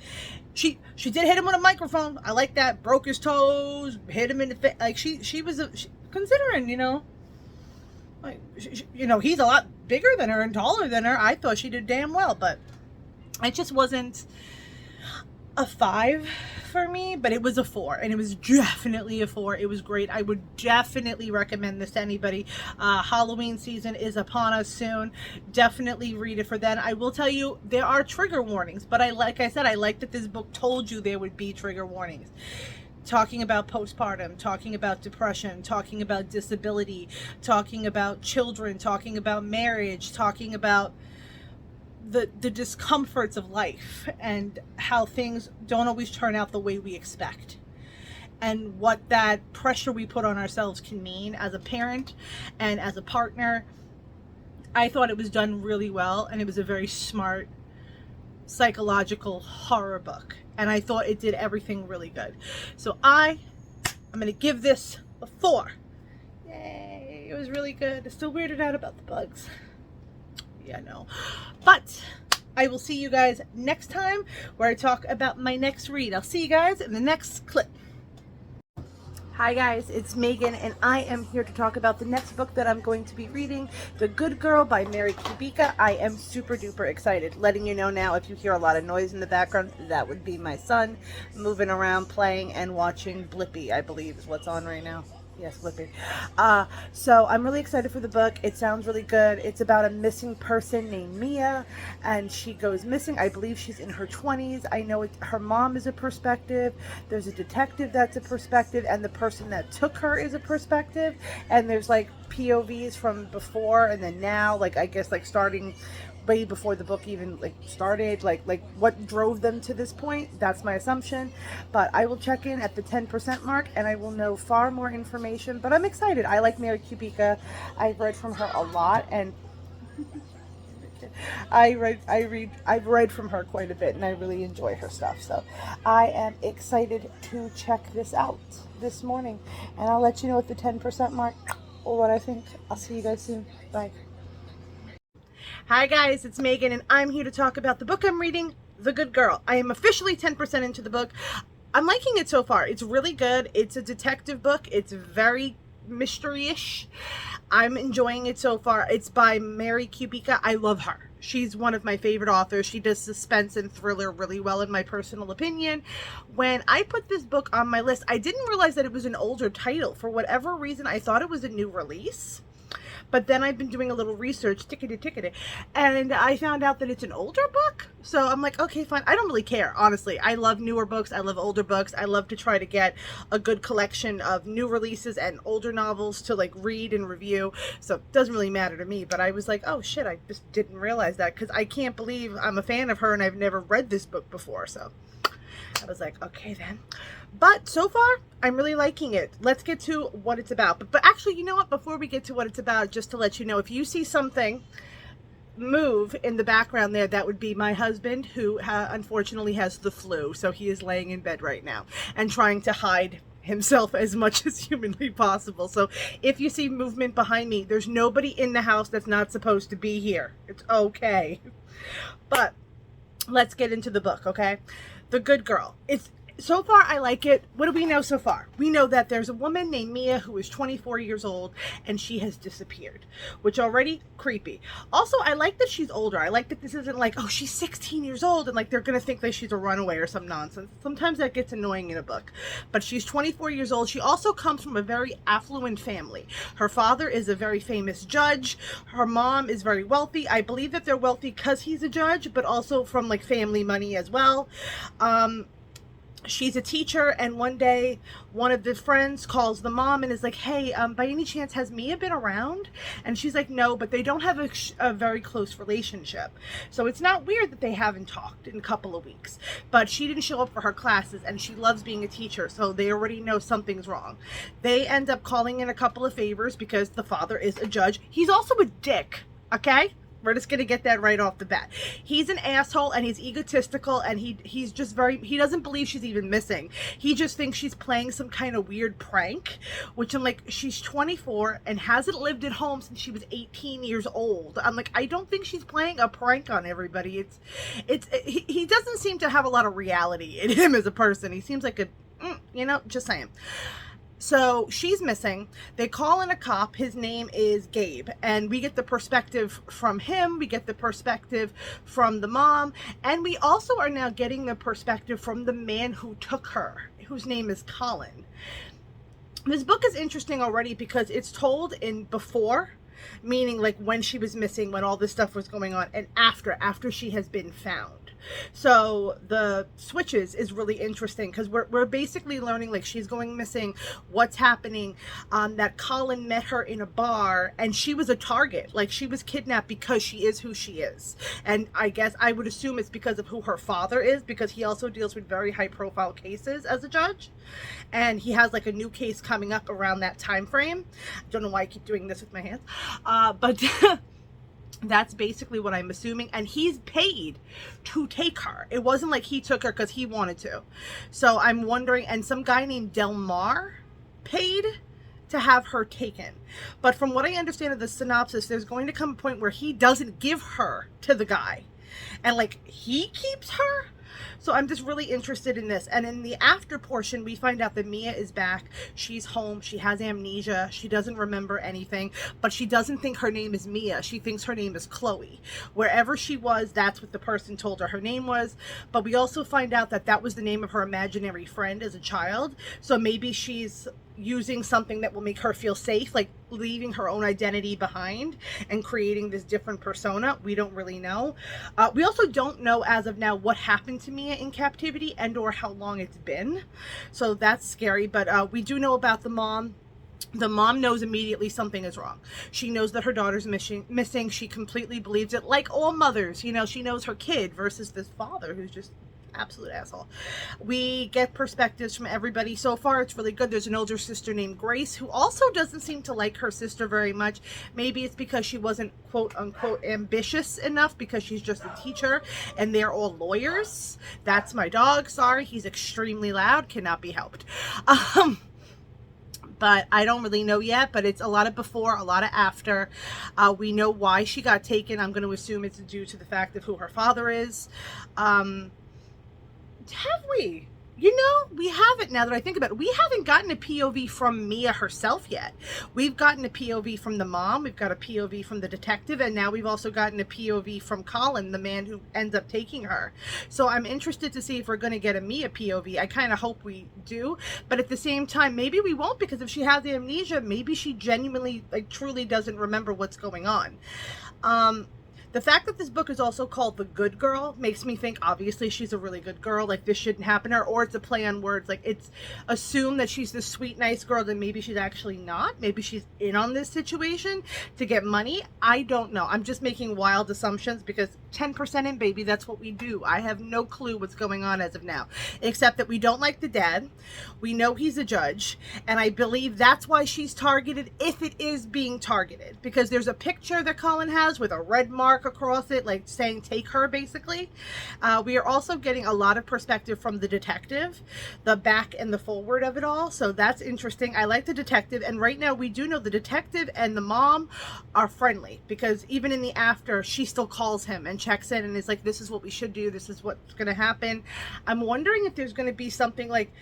she did hit him with a microphone. I like that. Broke his toes, hit him in the face. Like she was considering, like he's a lot bigger than her and taller than her. I thought she did damn well, but it just wasn't a 5 for me, but it was a 4, and it was definitely a 4. It was great. I would definitely recommend this to anybody. Halloween season is upon us soon. Definitely read it for then. I will tell you, there are trigger warnings, but like I said, I like that this book told you there would be trigger warnings. Talking about postpartum, talking about depression, talking about disability, talking about children, talking about marriage, talking about the discomforts of life and how things don't always turn out the way we expect, and what that pressure we put on ourselves can mean as a parent and as a partner. I thought it was done really well, and it was a very smart psychological horror book, and I thought it did everything really good. So I'm going to give this a 4. Yay, it was really good. Still weirded out about the bugs. Yeah, no. But I will see you guys next time where I talk about my next read. I'll see you guys in the next clip. Hi guys, it's Megan, and I am here to talk about the next book that I'm going to be reading, The Good Girl by Mary Kubica. I am super duper excited. Letting you know now, if you hear a lot of noise in the background, that would be my son moving around, playing and watching Blippi, I believe is what's on right now. Yes, Blippi. So I'm really excited for the book. It sounds really good. It's about a missing person named Mia, and she goes missing. I believe she's in her 20s. I know her mom is a perspective. There's a detective that's a perspective, and the person that took her is a perspective. And there's like POVs from before and then now, like I guess like starting way before the book even like started, like what drove them to this point. That's my assumption, but I will check in at the 10% mark and I will know far more information. But I'm excited. I like Mary Kubica. I've read from her a lot, and I've read from her quite a bit, and I really enjoy her stuff. So I am excited to check this out this morning, and I'll let you know at the 10% mark or what I think. I'll see you guys soon. Bye. Hi guys, it's Megan, and I'm here to talk about the book I'm reading, The Good Girl. I am officially 10% into the book. I'm liking it so far. It's really good. It's a detective book. It's very mystery-ish. I'm enjoying it so far. It's by Mary Kubica. I love her. She's one of my favorite authors. She does suspense and thriller really well, in my personal opinion. When I put this book on my list, I didn't realize that it was an older title. For whatever reason, I thought it was a new release. But then I've been doing a little research, tickety, and I found out that it's an older book. So I'm like, okay, fine. I don't really care, honestly. I love newer books. I love older books. I love to try to get a good collection of new releases and older novels to like read and review. So it doesn't really matter to me. But I was like, oh shit, I just didn't realize that, because I can't believe I'm a fan of her and I've never read this book before. So I was like, okay then. But so far, I'm really liking it. Let's get to what it's about. But actually, you know what? Before we get to what it's about, just to let you know, if you see something move in the background there, that would be my husband, who unfortunately has the flu. So he is laying in bed right now and trying to hide himself as much as humanly possible. So if you see movement behind me, there's nobody in the house that's not supposed to be here. It's okay. But let's get into the book, okay? The Good Girl. So far, I like it. What do we know so far? We know that there's a woman named Mia who is 24 years old and she has disappeared, which already creepy. Also, I like that she's older. I like that this isn't like, oh, she's 16 years old and like they're going to think that she's a runaway or some nonsense. Sometimes that gets annoying in a book. But she's 24 years old. She also comes from a very affluent family. Her father is a very famous judge. Her mom is very wealthy. I believe that they're wealthy because he's a judge, but also from like family money as well. She's a teacher, and one day one of the friends calls the mom and is like, hey, by any chance has Mia been around? And she's like, no, but they don't have a very close relationship, so it's not weird that they haven't talked in a couple of weeks. But she didn't show up for her classes and she loves being a teacher, so they already know something's wrong. They end up calling in a couple of favors because the father is a judge. He's also a dick, okay? We're just going to get that right off the bat. He's an asshole and he's egotistical, and he's just he doesn't believe she's even missing. He just thinks she's playing some kind of weird prank, which I'm like, she's 24 and hasn't lived at home since she was 18 years old. I'm like, I don't think she's playing a prank on everybody. He doesn't seem to have a lot of reality in him as a person. He seems like just saying. So she's missing. They call in a cop. His name is Gabe. And we get the perspective from him. We get the perspective from the mom. And we also are now getting the perspective from the man who took her, whose name is Colin. This book is interesting already because it's told in before, meaning like when she was missing, when all this stuff was going on, and after she has been found. So the switches is really interesting because we're basically learning like she's going missing, what's happening, that Colin met her in a bar and she was a target, like she was kidnapped because she is who she is. And I guess I would assume it's because of who her father is, because he also deals with very high profile cases as a judge, and he has like a new case coming up around that time frame. I don't know why I keep doing this with my hands, but that's basically what I'm assuming. And he's paid to take her. It wasn't like he took her because he wanted to. So I'm wondering, and some guy named Delmar paid to have her taken. But from what I understand of the synopsis, there's going to come a point where he doesn't give her to the guy, and like he keeps her. So I'm just really interested in this. And in the after portion, we find out that Mia is back. She's home. She has amnesia. She doesn't remember anything, but she doesn't think her name is Mia. She thinks her name is Chloe. Wherever she was, that's what the person told her name was. But we also find out that that was the name of her imaginary friend as a child. So maybe she's using something that will make her feel safe, like leaving her own identity behind and creating this different persona. We don't really know. We also don't know as of now what happened to Mia in captivity and or how long it's been. So that's scary. But we do know about the mom. The mom knows immediately something is wrong. She knows that her daughter's missing. She completely believes it, like all mothers. You know, she knows her kid versus this father who's just absolute asshole. We get perspectives from everybody. So far it's really good. There's an older sister named Grace who also doesn't seem to like her sister very much. Maybe it's because she wasn't quote unquote ambitious enough, because she's just a teacher and they're all lawyers. That's my dog. Sorry, he's extremely loud, cannot be helped. But I don't really know yet, but it's a lot of before, a lot of after. We know why she got taken. I'm going to assume it's due to the fact of who her father is. Have we? You know, we haven't, now that I think about it. We haven't gotten a POV from Mia herself yet. We've gotten a POV from the mom, we've got a POV from the detective, and now we've also gotten a POV from Colin, the man who ends up taking her. So I'm interested to see if we're going to get a Mia POV. I kind of hope we do, but at the same time, maybe we won't, because if she has the amnesia, maybe she genuinely, like, truly doesn't remember what's going on. The fact that this book is also called The Good Girl makes me think obviously she's a really good girl, like this shouldn't happen to her, or it's a play on words, like it's assumed that she's this sweet, nice girl, then maybe she's actually not. Maybe she's in on this situation to get money. I don't know. I'm just making wild assumptions because 10% in, baby, that's what we do. I have no clue what's going on as of now, except that we don't like the dad. We know he's a judge, and I believe that's why she's targeted, if it is being targeted, because there's a picture that Colin has with a red mark across it, like saying take her, basically. We are also getting a lot of perspective from the detective, the back and the forward of it all, so that's interesting. I like the detective, and right now we do know the detective and the mom are friendly, because even in the after, she still calls him and checks in and is like, this is what we should do, this is what's going to happen. I'm wondering if there's going to be something like,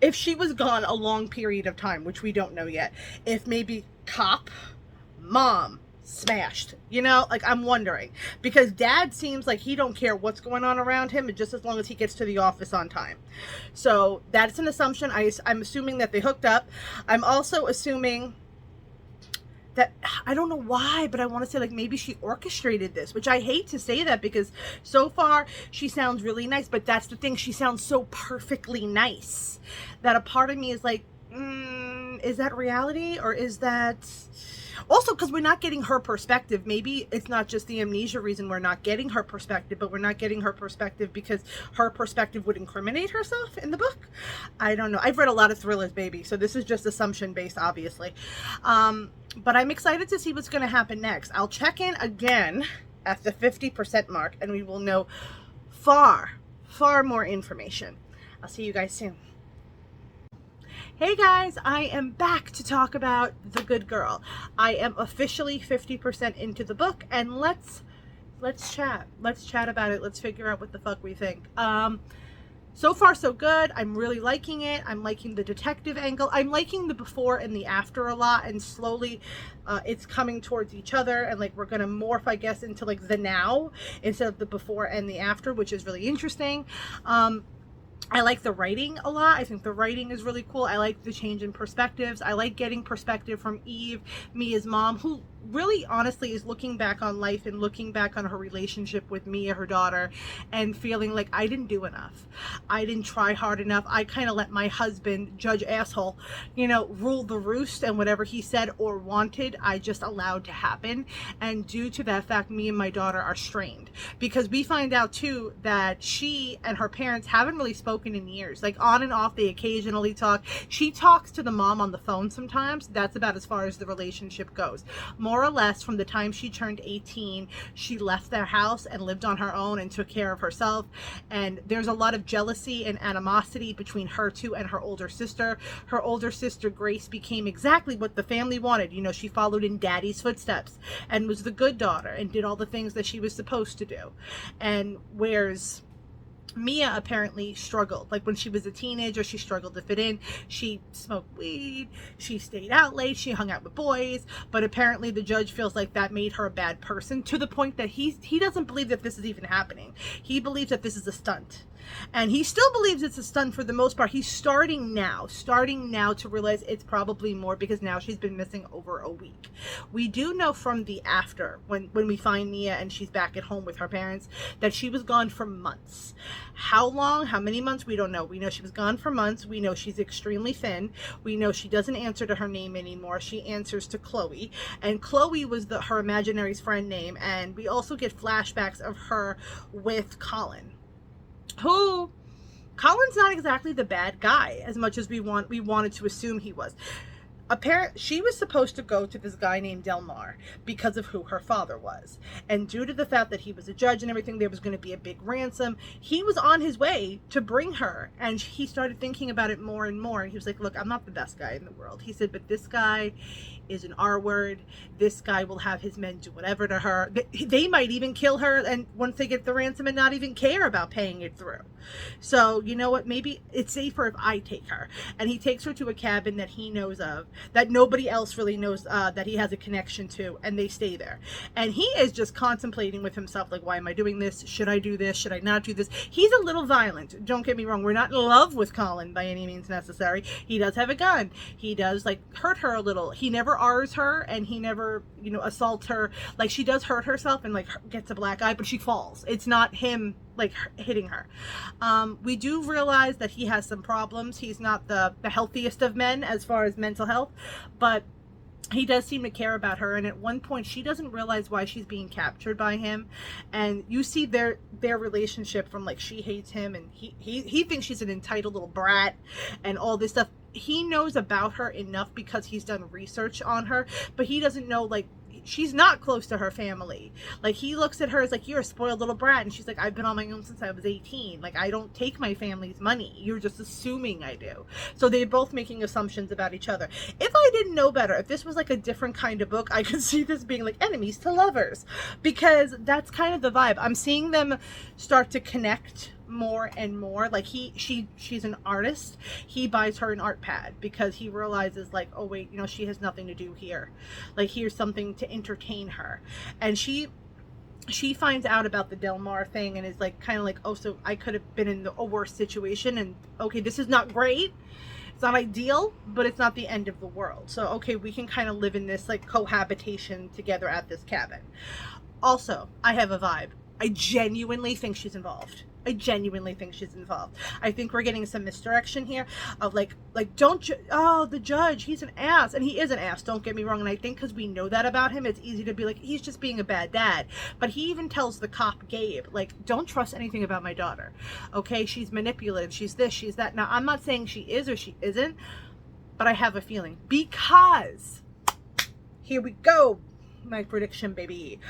if she was gone a long period of time, which we don't know yet, if maybe cop, mom, smashed, you know, like I'm wondering, because dad seems like he don't care what's going on around him, just as long as he gets to the office on time. So that's an assumption. I'm assuming that they hooked up. I'm also assuming that, I don't know why, but I want to say like maybe she orchestrated this, which I hate to say that, because so far she sounds really nice, but that's the thing, she sounds so perfectly nice that a part of me is like, is that reality, or is that also, because we're not getting her perspective? Maybe it's not just the amnesia reason we're not getting her perspective, but we're not getting her perspective because her perspective would incriminate herself in the book. I don't know. I've read a lot of thrillers, baby, so this is just assumption based, obviously. But I'm excited to see what's going to happen next. I'll check in again at the 50% mark, and we will know far, far more information. I'll see you guys soon. Hey guys, I am back to talk about The Good Girl. I am officially 50% into the book, and let's chat. Let's chat about it. Let's figure out what the fuck we think. So far so good. I'm really liking it. I'm liking the detective angle. I'm liking the before and the after a lot, and slowly it's coming towards each other, and like we're gonna morph, I guess, into like the now instead of the before and the after, which is really interesting. I like the writing a lot. I think the writing is really cool. I like the change in perspectives. I like getting perspective from Eve, Mia's mom, who really honestly is looking back on life and looking back on her relationship with Mia, her daughter, and feeling like I didn't do enough. I didn't try hard enough. I kind of let my husband, Judge Asshole, you know, rule the roost, and whatever he said or wanted, I just allowed to happen. And due to that fact, me and my daughter are strained, because we find out too that she and her parents haven't really spoken in years. Like on and off, they occasionally talk. She talks to the mom on the phone sometimes. That's about as far as the relationship goes. More or less, from the time she turned 18, she left their house and lived on her own and took care of herself. And there's a lot of jealousy and animosity between her two and her older sister. Her older sister, Grace, became exactly what the family wanted. You know, she followed in daddy's footsteps and was the good daughter and did all the things that she was supposed to do. And whereas Mia apparently struggled. Like when she was a teenager, she struggled to fit in. She smoked weed, she stayed out late, she hung out with boys, but apparently the judge feels like that made her a bad person, to the point that he doesn't believe that this is even happening. He believes that this is a stunt. And he still believes it's a stunt for the most part. He's starting now to realize it's probably more, because now she's been missing over a week. We do know from the after, when we find Mia and she's back at home with her parents, that she was gone for months. How long, how many months, we don't know. We know she was gone for months. We know she's extremely thin. We know she doesn't answer to her name anymore. She answers to Chloe, and Chloe was her imaginary friend name. And we also get flashbacks of her with Colin, who, Colin's not exactly the bad guy as much as we wanted to assume he was. She was supposed to go to this guy named Delmar because of who her father was, and due to the fact that he was a judge and everything, there was going to be a big ransom. He was on his way to bring her, and he started thinking about it more and more. He was like, look, I'm not the best guy in the world, he said, but this guy is an R word. This guy will have his men do whatever to her. They might even kill her, and once they get the ransom, and not even care about paying it through. So you know what, maybe it's safer if I take her. And he takes her to a cabin that he knows of, that nobody else really knows, that he has a connection to, and they stay there. And he is just contemplating with himself, like, why am I doing this? Should I do this? Should I not do this? He's a little violent, don't get me wrong. We're not in love with Colin by any means necessary. He does have a gun. He does, like, hurt her a little. He never R's her, and he never, you know, assaults her. Like, she does hurt herself and, like, gets a black eye, but she falls. It's not him, like, hitting her. We do realize that he has some problems. He's not the healthiest of men as far as mental health, but he does seem to care about her. And at one point, she doesn't realize why she's being captured by him, and you see their relationship from, like, she hates him, and he thinks she's an entitled little brat and all this stuff. He knows about her enough because he's done research on her, but he doesn't know, like, she's not close to her family. Like, he looks at her as like, you're a spoiled little brat, and she's like, I've been on my own since I was 18. Like, I don't take my family's money. You're just assuming I do. So they're both making assumptions about each other. If I didn't know better, if this was like a different kind of book, I could see this being like enemies to lovers, because that's kind of the vibe. I'm seeing them start to connect more and more. Like, she's an artist. He buys her an art pad because he realizes, like, oh wait, you know, she has nothing to do here. Like, here's something to entertain her. And she finds out about the Delmar thing and is like, kind of like, oh, so I could have been in a worse situation, and okay, this is not great. It's not ideal, but it's not the end of the world. So okay, we can kind of live in this, like, cohabitation together at this cabin. Also, I have a vibe. I genuinely think she's involved. I genuinely think she's involved. I think we're getting some misdirection here of like oh, the judge, he's an ass. And he is an ass, don't get me wrong. And I think because we know that about him, it's easy to be like, he's just being a bad dad. But he even tells the cop, Gabe, like, don't trust anything about my daughter. Okay, she's manipulative, she's this, she's that. Now, I'm not saying she is or she isn't, but I have a feeling, because here we go, my prediction, baby.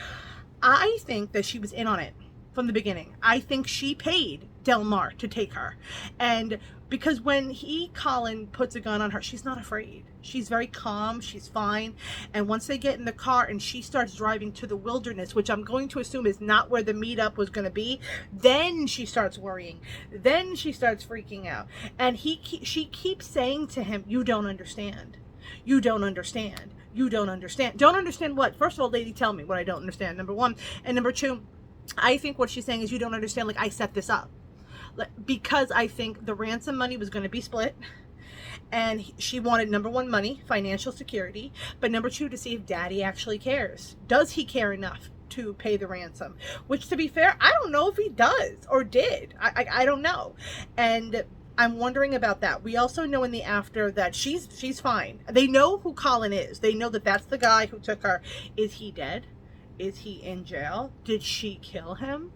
I think that she was in on it from the beginning. I think she paid Delmar to take her. And because when Colin puts a gun on her, she's not afraid. She's very calm. She's fine. And once they get in the car and she starts driving to the wilderness, which I'm going to assume is not where the meetup was going to be, then she starts worrying. Then she starts freaking out. And she keeps saying to him, you don't understand. You don't understand. You don't understand. Don't understand what? First of all, lady, tell me what I don't understand, number one. And number two, I think what she's saying is, you don't understand, like, I set this up. Because I think the ransom money was going to be split, and she wanted, number one, money, financial security, but number two, to see if daddy actually cares. Does he care enough to pay the ransom? Which, to be fair, I don't know if he does or did. I don't know. And I'm wondering about that. We also know in the after that she's fine. They know who Colin is. They know that that's the guy who took her. Is he dead? Is he in jail? Did she kill him?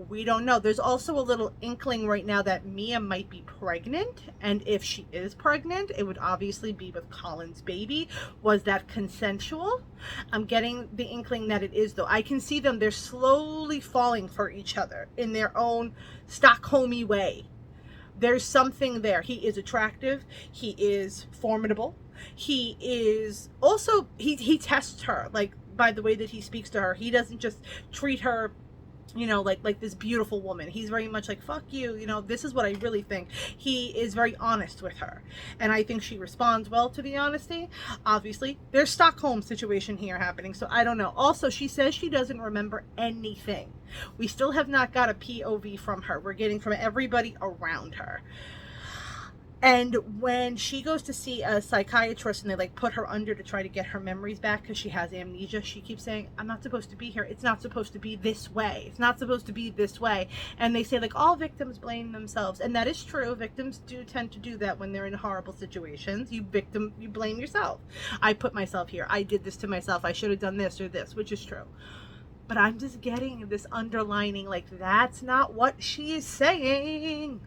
We don't know. There's also a little inkling right now that Mia might be pregnant. And if she is pregnant, it would obviously be with Colin's baby. Was that consensual? I'm getting the inkling that it is, though. I can see them. They're slowly falling for each other in their own Stockholmy way. There's something there. He is attractive. He is formidable. He is also, he tests her, like, by the way that he speaks to her. He doesn't just treat her, you know, like this beautiful woman. He's very much like, fuck you, you know, this is what I really think. He is very honest with her, and I think she responds well to the honesty. Obviously, there's Stockholm situation here happening, so I don't know. Also, she says she doesn't remember anything. We still have not got a POV from her. We're getting from everybody around her. And when she goes to see a psychiatrist and they, like, put her under to try to get her memories back because she has amnesia, she keeps saying, I'm not supposed to be here. It's not supposed to be this way. It's not supposed to be this way. And they say, like, all victims blame themselves. And that is true. Victims do tend to do that when they're in horrible situations. You blame yourself. I put myself here. I did this to myself. I should have done this or this, which is true. But I'm just getting this underlining, like, that's not what she is saying.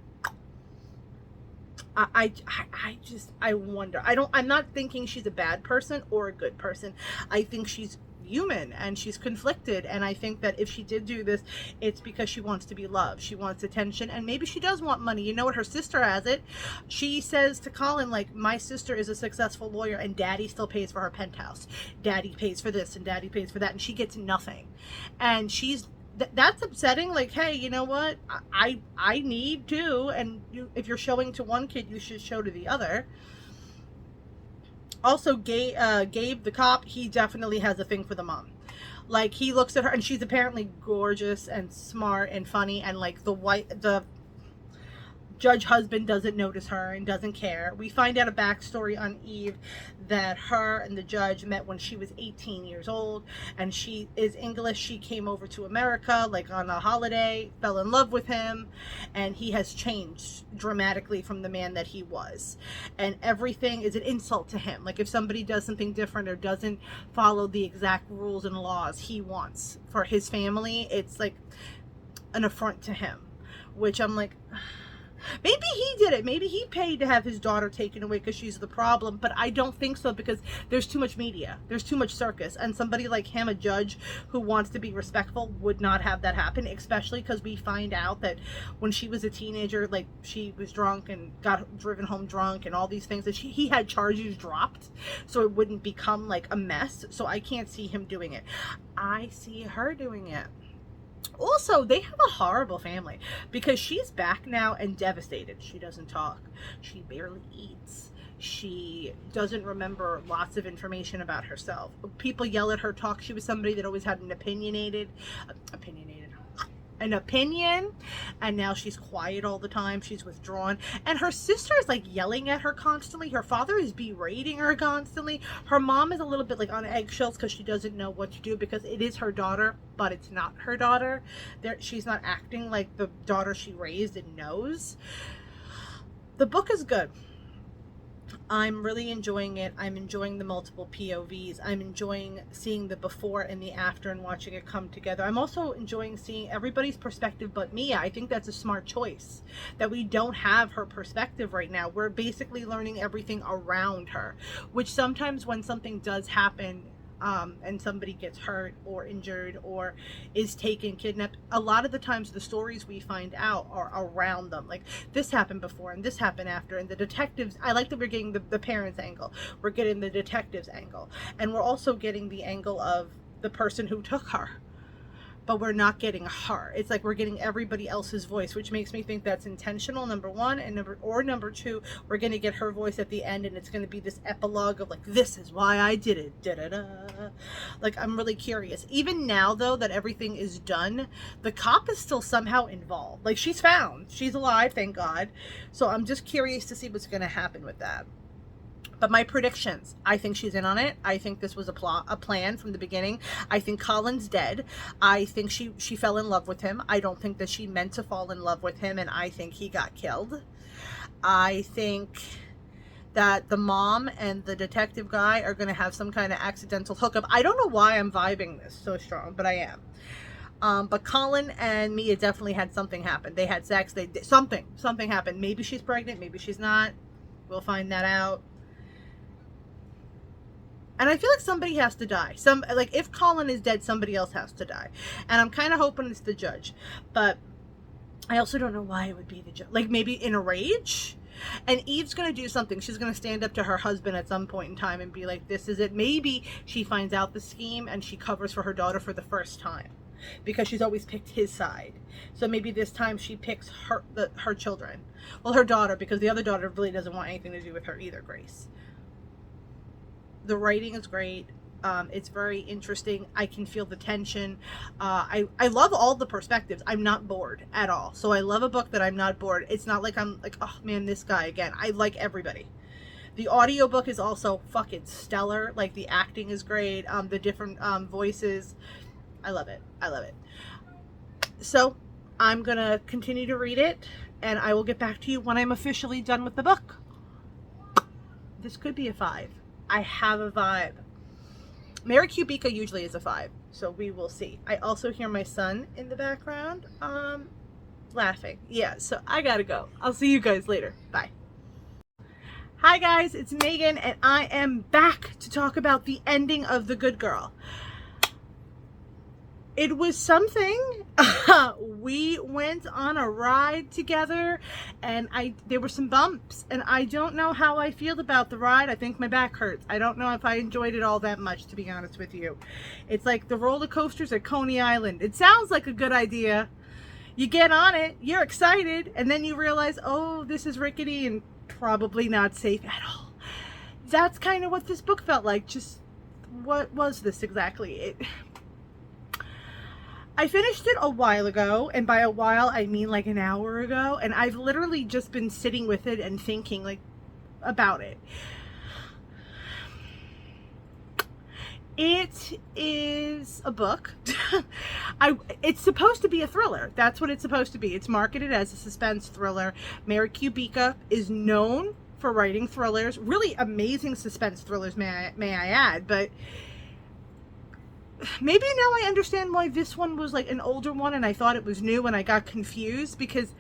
I wonder. I'm not thinking she's a bad person or a good person. I think she's human and she's conflicted, and I think that if she did do this, it's because she wants to be loved, she wants attention, and maybe she does want money. You know what, her sister has it. She says to Colin, like, my sister is a successful lawyer and daddy still pays for her penthouse, daddy pays for this and daddy pays for that, and she gets nothing. And that's upsetting. Like, hey, you know what, I need to, and if you're showing to one kid, you should show to the other. Also, Gabe, the cop, he definitely has a thing for the mom. Like, he looks at her, and she's apparently gorgeous and smart and funny, and like the judge husband doesn't notice her and doesn't care. We find out a backstory on Eve that her and the judge met when she was 18 years old, and she is English. She came over to America like on a holiday, fell in love with him, and he has changed dramatically from the man that he was, and everything is an insult to him. Like, if somebody does something different or doesn't follow the exact rules and laws he wants for his family, it's like an affront to him, which I'm like, maybe he did it. Maybe he paid to have his daughter taken away because she's the problem. But I don't think so, because there's too much media. There's too much circus. And somebody like him, a judge who wants to be respectful, would not have that happen, especially because we find out that when she was a teenager, like, she was drunk and got driven home drunk and all these things, that he had charges dropped so it wouldn't become like a mess. So I can't see him doing it. I see her doing it. Also, they have a horrible family, because she's back now and devastated. She doesn't talk. She barely eats. She doesn't remember lots of information about herself. People yell at her, talk. She was somebody that always had an opinion, and now she's quiet all the time. She's withdrawn, and her sister is like yelling at her constantly. Her father is berating her constantly. Her mom is a little bit like on eggshells because she doesn't know what to do, because it is her daughter, but it's not her daughter. She's not acting like the daughter she raised and knows. The book is good. I'm really enjoying it. I'm enjoying the multiple POVs. I'm enjoying seeing the before and the after and watching it come together. I'm also enjoying seeing everybody's perspective but Mia. I think that's a smart choice, that we don't have her perspective right now. We're basically learning everything around her, which sometimes when something does happen, and somebody gets hurt or injured or is taken, kidnapped, a lot of the times the stories we find out are around them. Like, this happened before and this happened after, and the detectives, I like that we're getting the parents' angle, we're getting the detective's angle, and we're also getting the angle of the person who took her. But we're not getting her. It's like we're getting everybody else's voice, which makes me think that's intentional, number one, and number two, we're going to get her voice at the end, and it's going to be this epilogue of like, this is why I did it. Da-da-da. Like, I'm really curious. Even now, though, that everything is done, the cop is still somehow involved. Like, she's found. She's alive, thank God. So I'm just curious to see what's going to happen with that. But my predictions, I think she's in on it. I think this was a plan from the beginning. I think Colin's dead. I think she fell in love with him. I don't think that she meant to fall in love with him, and I think he got killed. I think that the mom and the detective guy are going to have some kind of accidental hookup. I don't know why I'm vibing this so strong, but I am. But Colin and Mia definitely had something happen. They had sex. They did something happened. Maybe she's pregnant. Maybe she's not. We'll find that out. And I feel like somebody has to die. Like, if Colin is dead, somebody else has to die. And I'm kind of hoping it's the judge. But I also don't know why it would be the judge. Like, maybe in a rage? And Eve's going to do something. She's going to stand up to her husband at some point in time and be like, this is it. Maybe she finds out the scheme and she covers for her daughter for the first time, because she's always picked his side. So maybe this time she picks her children. Well, her daughter, because the other daughter really doesn't want anything to do with her either, Grace. The writing is great. It's very interesting. I can feel the tension. I love all the perspectives. I'm not bored at all. So I love a book that I'm not bored. It's not like I'm like, oh man, this guy again. I like everybody. The audiobook is also fucking stellar. Like, the acting is great. The different voices. I love it. I love it. So I'm going to continue to read it, and I will get back to you when I'm officially done with the book. This could be a 5. I have a vibe. Mary Kubica usually is a 5, so we will see. I also hear my son in the background laughing. Yeah, so I gotta go. I'll see you guys later. Bye. Hi guys, it's Megan and I am back to talk about the ending of The Good Girl. It was something. We went on a ride together and there were some bumps and I don't know how I feel about the ride. I think my back hurts. I don't know if I enjoyed it all that much, to be honest with you. It's like the roller coasters at Coney Island. It sounds like a good idea. You get on it, you're excited, and then you realize, oh, this is rickety and probably not safe at all. That's kind of what this book felt like. Just what was this exactly? I finished it a while ago, and by a while I mean like an hour ago, and I've literally just been sitting with it and thinking like about it. It is a book. It's supposed to be a thriller. That's what it's supposed to be. It's marketed as a suspense thriller. Mary Kubica is known for writing thrillers, really amazing suspense thrillers, may I add, but maybe now I understand why this one was like an older one and I thought it was new and I got confused, because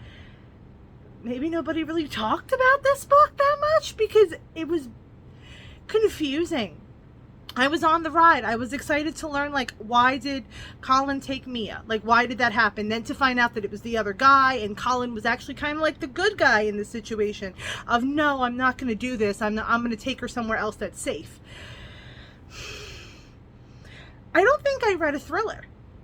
maybe nobody really talked about this book that much because it was confusing. I was on the ride. I was excited to learn, like, why did Colin take Mia? Like, why did that happen? Then to find out that it was the other guy, and Colin was actually kind of like the good guy in this situation of, no, I'm not going to do this. I'm going to take her somewhere else that's safe. I don't think I read a thriller.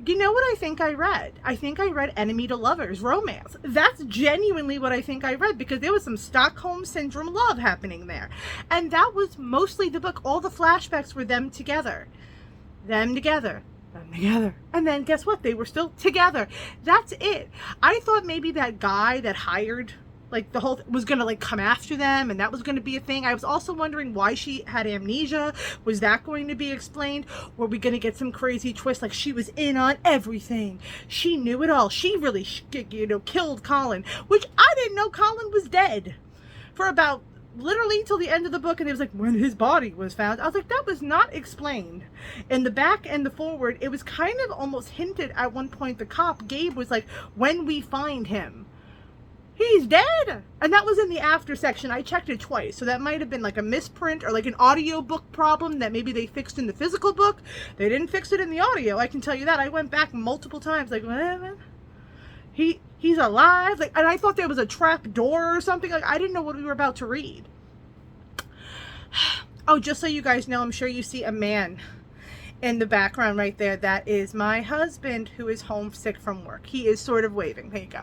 You know what I think I read? I think I read enemy to lovers, romance. That's genuinely what I think I read, because there was some Stockholm Syndrome love happening there. And that was mostly the book. All the flashbacks were them together. Them together. Them together. And then guess what? They were still together. That's it. I thought maybe that guy that hired, like, the whole was going to, like, come after them, and that was going to be a thing. I was also wondering why she had amnesia. Was that going to be explained? Were we going to get some crazy twist, like she was in on everything? She knew it all. She really, killed Colin, which I didn't know Colin was dead for about literally till the end of the book, and it was like when his body was found. I was like, that was not explained. In the back and the forward, it was kind of almost hinted at one point. The cop, Gabe, was like, when we find him, he's dead. And that was in the after section. I checked it twice. So that might have been like a misprint or like an audio book problem that maybe they fixed in the physical book. They didn't fix it in the audio. I can tell you that. I went back multiple times like, what? He's alive. Like, and I thought there was a trap door or something. Like, I didn't know what we were about to read. Oh, just so you guys know, I'm sure you see a man in the background right there. That is my husband, who is homesick from work. He is sort of waving. There you go.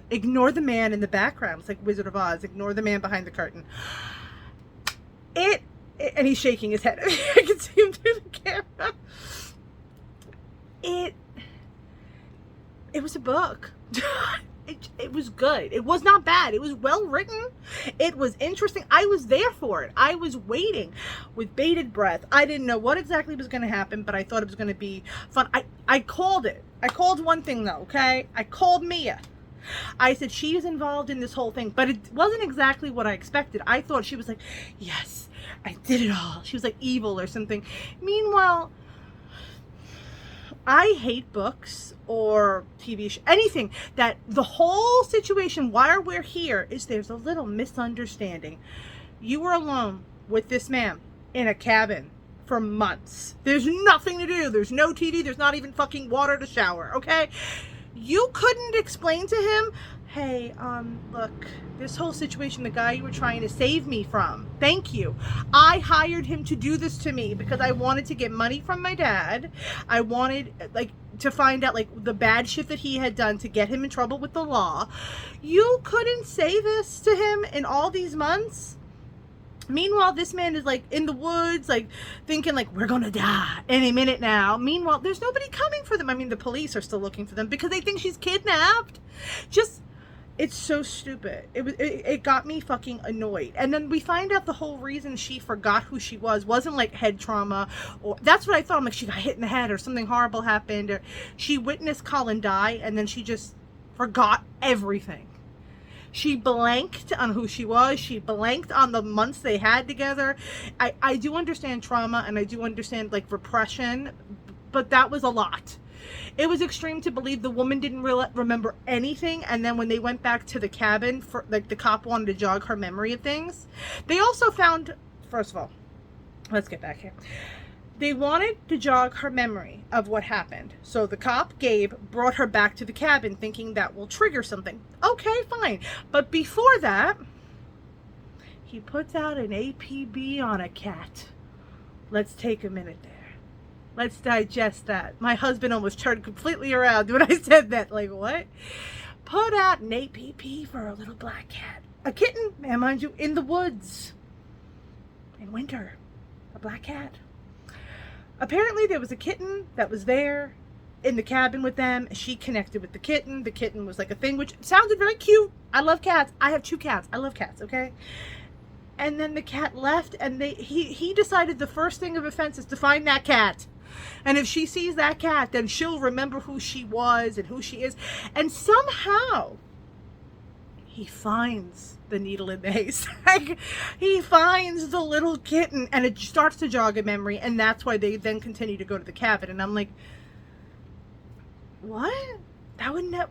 Ignore the man in the background. It's like Wizard of Oz. Ignore the man behind the curtain. And he's shaking his head. I can see him through the camera. It was a book. It was good. It was not bad. It was well written. It was interesting. I was there for it. I was waiting with bated breath. I didn't know what exactly was going to happen, but I thought it was going to be fun. I called it. I called one thing though, okay? I called Mia. I said, she's involved in this whole thing, but it wasn't exactly what I expected. I thought she was like, yes, I did it all. She was like evil or something. Meanwhile, I hate books or TV show, anything that the whole situation, why we're here, is there's a little misunderstanding. You were alone with this man in a cabin for months. There's nothing to do. There's no TV. There's not even fucking water to shower, okay? You couldn't explain to him, hey, look, this whole situation, the guy you were trying to save me from, thank you. I hired him to do this to me because I wanted to get money from my dad. I wanted, like, to find out, like, the bad shit that he had done to get him in trouble with the law. You couldn't say this to him in all these months? Meanwhile, this man is like in the woods, like thinking like, we're gonna die any minute now. Meanwhile, there's nobody coming for them. I mean, the police are still looking for them because they think she's kidnapped. Just, it's so stupid. It got me fucking annoyed. And then we find out the whole reason she forgot who she wasn't like head trauma, or that's what I thought. I'm like, she got hit in the head or something horrible happened, or she witnessed Colin die and then she just forgot everything. She blanked on who she was. She blanked on the months they had together. I do understand trauma and I do understand like repression, but that was a lot. it was extreme to believe the woman didn't remember anything. And then when they went back to the cabin, for like the cop wanted to jog her memory of things. They also found, first of all, let's get back here. They wanted to jog her memory of what happened. So the cop, Gabe, brought her back to the cabin thinking that will trigger something. Okay, fine. But before that, he puts out an APB on a cat. Let's take a minute there. Let's digest that. My husband almost turned completely around when I said that. Like, what? Put out an APP for a little black cat. A kitten, man, mind you, in the woods. In winter. A black cat. Apparently there was a kitten that was there in the cabin with them. She connected with the kitten. The kitten was like a thing, which sounded very cute. I love cats. I have 2 cats. I love cats, okay? And then the cat left, and he decided the first thing of offense is to find that cat. And if she sees that cat, then she'll remember who she was and who she is. And somehow he finds the needle in the haystack. He finds the little kitten, and it starts to jog a memory, and that's why they then continue to go to the cabin. And I'm like, what? That wouldn't have,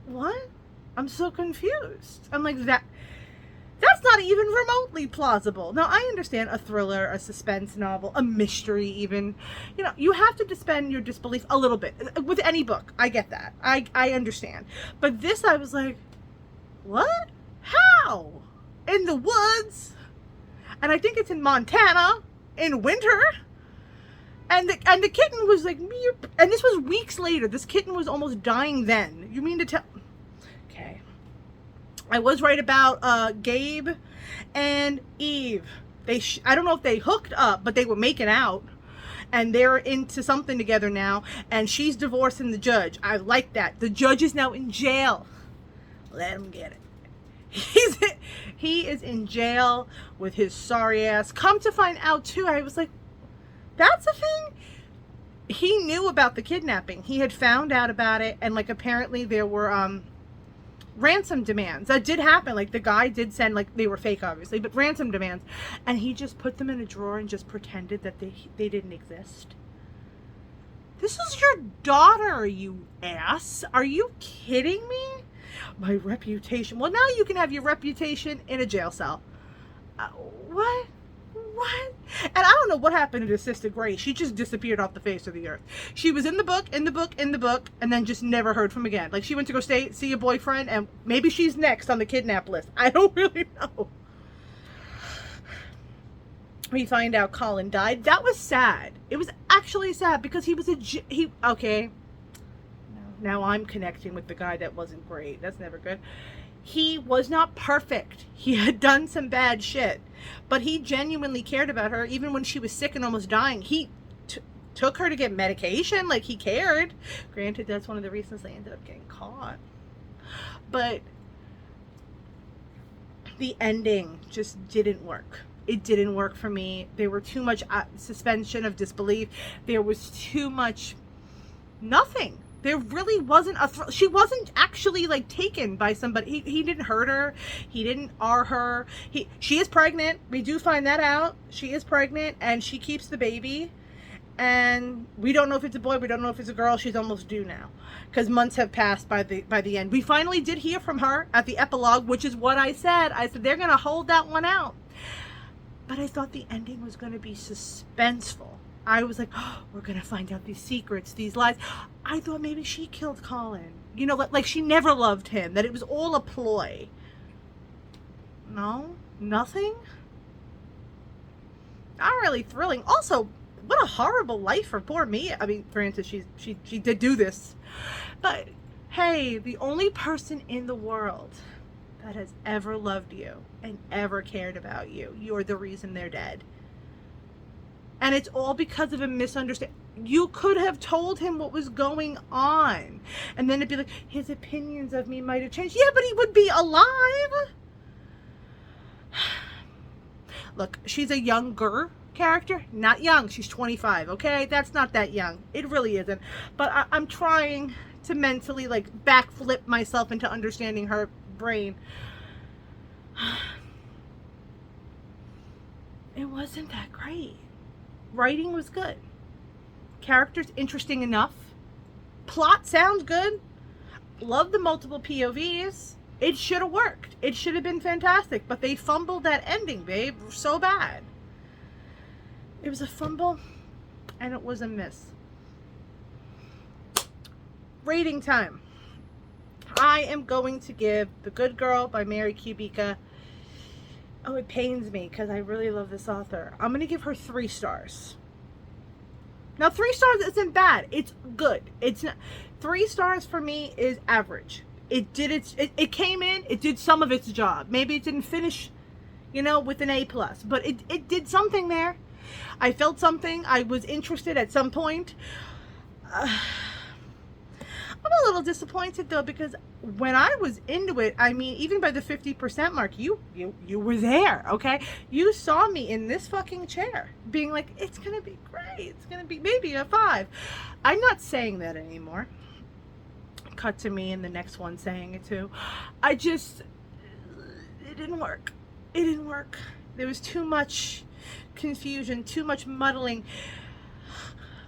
what? I'm so confused. I'm like, that's not even remotely plausible. Now, I understand a thriller, a suspense novel, a mystery even. You know, you have to suspend your disbelief a little bit. With any book, I get that. I understand. But this, I was like, what? How? In the woods? And I think it's in Montana in winter. And the kitten was like, meep. And this was weeks later. This kitten was almost dying then. You mean to tell... Okay. I was right about Gabe and Eve. I don't know if they hooked up, but they were making out. And they're into something together now. And she's divorcing the judge. I like that. The judge is now in jail. Let him get it. He is in jail with his sorry ass. Come to find out too, I was like, that's a thing? He knew about the kidnapping. He had found out about it. And like apparently there were ransom demands that did happen. Like the guy did send, like they were fake obviously, but ransom demands, and he just put them in a drawer and just pretended that they didn't exist. This is your daughter, you ass. Are you kidding me? My reputation. Well, now you can have your reputation in a jail cell. What? And I don't know what happened to Sister Grace. She just disappeared off the face of the earth. She was in the book, and then just never heard from again. Like she went to go see a boyfriend, and maybe she's next on the kidnap list. I don't really know. We find out Colin died. That was sad. It was actually sad because he was okay. Now I'm connecting with the guy that wasn't great. That's never good. He was not perfect. He had done some bad shit, but he genuinely cared about her. Even when she was sick and almost dying, he took her to get medication. Like he cared. Granted, that's one of the reasons they ended up getting caught. But the ending just didn't work. It didn't work for me. There were too much suspension of disbelief. There was too much nothing. There really wasn't she wasn't actually like taken by somebody. He didn't hurt her. He didn't her. She is pregnant. We do find that out. She is pregnant and she keeps the baby. And we don't know if it's a boy. We don't know if it's a girl. She's almost due now because months have passed by the end. We finally did hear from her at the epilogue, which is what I said. I said, they're going to hold that one out. But I thought the ending was going to be suspenseful. I was like, oh, we're going to find out these secrets, these lies. I thought maybe she killed Colin. You know, like she never loved him, that it was all a ploy. No, nothing. Not really thrilling. Also, what a horrible life for poor Mia. I mean, granted, she did do this. But, hey, the only person in the world that has ever loved you and ever cared about you, you're the reason they're dead. And it's all because of a misunderstanding. You could have told him what was going on. And then it'd be like, his opinions of me might have changed. Yeah, but he would be alive. Look, she's a younger character. Not young. She's 25, okay? That's not that young. It really isn't. But I'm trying to mentally, like, backflip myself into understanding her brain. It wasn't that great. Writing was good. Characters interesting enough. Plot sounds good. Love the multiple POVs. It should have worked. It should have been fantastic, but they fumbled that ending, babe, so bad. It was a fumble, and it was a miss. Rating time. I am going to give The Good Girl by Mary Kubica. Oh, it pains me because I really love this author. I'm going to give her 3 stars. Now, 3 stars isn't bad. It's good. It's not. 3 stars for me is average. It did it came in, it did some of its job. Maybe it didn't finish, with an A+, but it did something there. I felt something. I was interested at some point. I'm a little disappointed though, because when I was into it, I mean, even by the 50% mark, you were there, okay? You saw me in this fucking chair being like, it's gonna be great. It's gonna be maybe a 5. I'm not saying that anymore. Cut to me and the next one saying it too. It didn't work. It didn't work. There was too much confusion, too much muddling.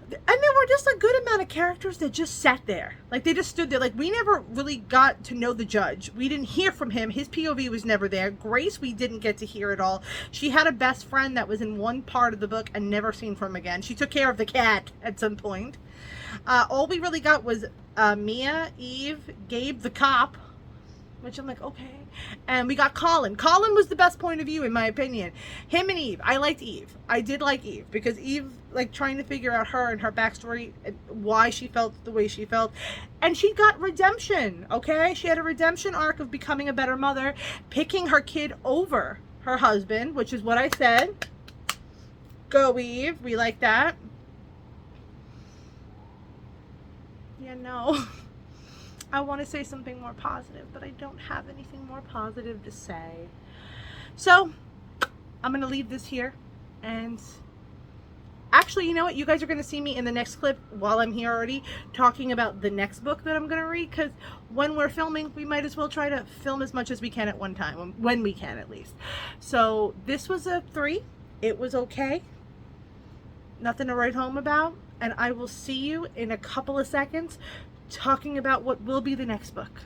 And there were just a good amount of characters that just sat there. Like, they just stood there. Like, we never really got to know the judge. We didn't hear from him. His POV was never there. Grace, we didn't get to hear at all. She had a best friend that was in one part of the book and never seen from again. She took care of the cat at some point. All we really got was Mia, Eve, Gabe the cop, which I'm like, okay. And we got Colin. Colin was the best point of view, in my opinion. Him and Eve. I liked Eve. I did like Eve, because Eve, like, trying to figure out her and her backstory, why she felt the way she felt. And she got redemption, okay? She had a redemption arc of becoming a better mother, picking her kid over her husband, which is what I said. Go, Eve. We like that. Yeah, no. I want to say something more positive, but I don't have anything more positive to say. So, I'm going to leave this here. And actually, you know what? You guys are going to see me in the next clip, while I'm here already, talking about the next book that I'm going to read. Because when we're filming, we might as well try to film as much as we can at one time. When we can, at least. So, this was a 3. It was okay. Nothing to write home about. And I will see you in a couple of seconds talking about what will be the next book.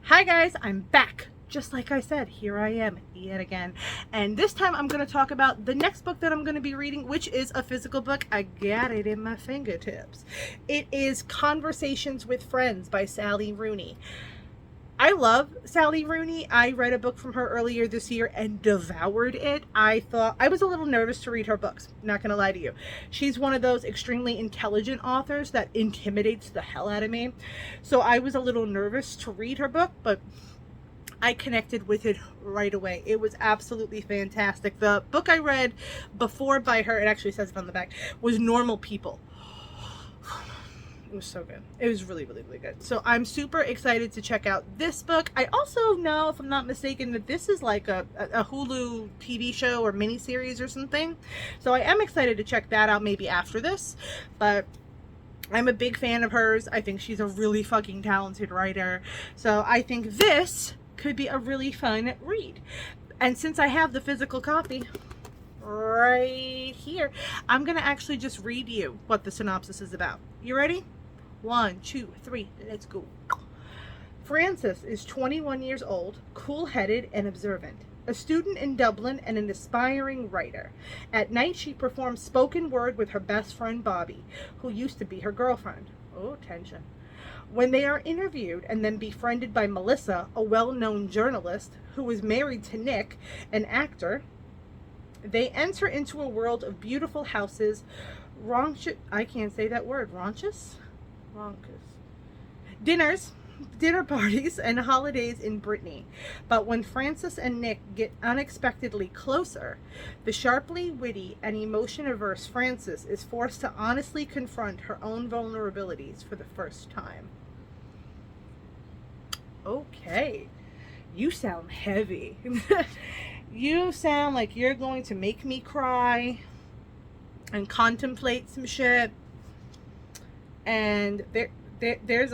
Hi guys, I'm back. Just like I said, here I am yet again. And this time I'm going to talk about the next book that I'm going to be reading, which is a physical book. I got it in my fingertips. It is Conversations with Friends by Sally Rooney. I love Sally Rooney. I read a book from her earlier this year and devoured it. I was a little nervous to read her books, not gonna lie to you. She's one of those extremely intelligent authors that intimidates the hell out of me. So I was a little nervous to read her book, but I connected with it right away. It was absolutely fantastic. The book I read before by her, it actually says it on the back, was Normal People. It was so good. It was really, really, really good. So I'm super excited to check out this book. I also know, if I'm not mistaken, that this is like a Hulu TV show or miniseries or something. So I am excited to check that out maybe after this. But I'm a big fan of hers. I think she's a really fucking talented writer. So I think this could be a really fun read. And since I have the physical copy right here, I'm going to actually just read you what the synopsis is about. You ready? 1, 2, 3, let's go. Frances is 21 years old, cool-headed and observant, a student in Dublin and an aspiring writer. At night, she performs spoken word with her best friend Bobby, who used to be her girlfriend. Oh, tension. When they are interviewed and then befriended by Melissa, a well-known journalist who is married to Nick, an actor, they enter into a world of beautiful houses, I can't say that word, dinner parties, and holidays in Brittany. But when Frances and Nick get unexpectedly closer, the sharply witty and emotion-averse Frances is forced to honestly confront her own vulnerabilities for the first time. Okay, you sound heavy. You sound like you're going to make me cry and contemplate some shit. And there's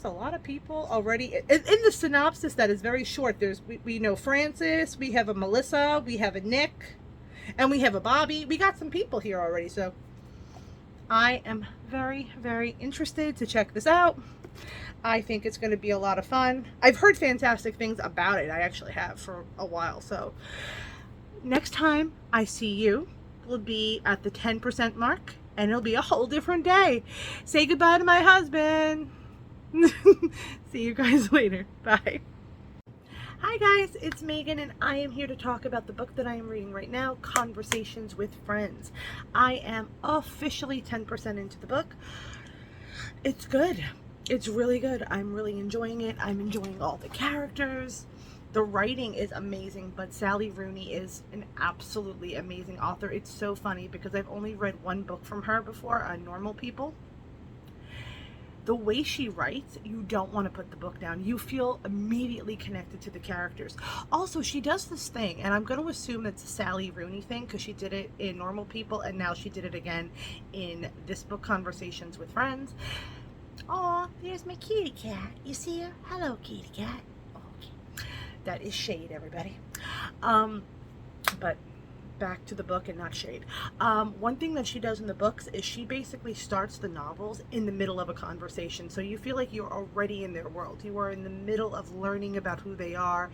a lot of people already in the synopsis that is very short. We know Frances, we have a Melissa, we have a Nick, and we have a Bobby. We got some people here already, so I am very, very interested to check this out. I think it's going to be a lot of fun. I've heard fantastic things about it. I actually have for a while. So next time I see you will be at the 10% mark, and it'll be a whole different day. Say goodbye to my husband. See you guys later. Bye. Hi guys, it's Megan, and I am here to talk about the book that I am reading right now, Conversations with Friends. I am officially 10% into the book. It's good. It's really good. I'm really enjoying it. I'm enjoying all the characters. The writing is amazing, but Sally Rooney is an absolutely amazing author. It's so funny because I've only read one book from her before, Normal People. The way she writes, you don't want to put the book down. You feel immediately connected to the characters. Also, she does this thing, and I'm going to assume it's a Sally Rooney thing because she did it in Normal People, and now she did it again in this book, Conversations with Friends. Aw, there's my kitty cat. You see her? Hello, kitty cat. Okay. That is shade, everybody. But back to the book and not shade. One thing that she does in the books is she basically starts the novels in the middle of a conversation. So you feel like you're already in their world. You are in the middle of learning about who they are.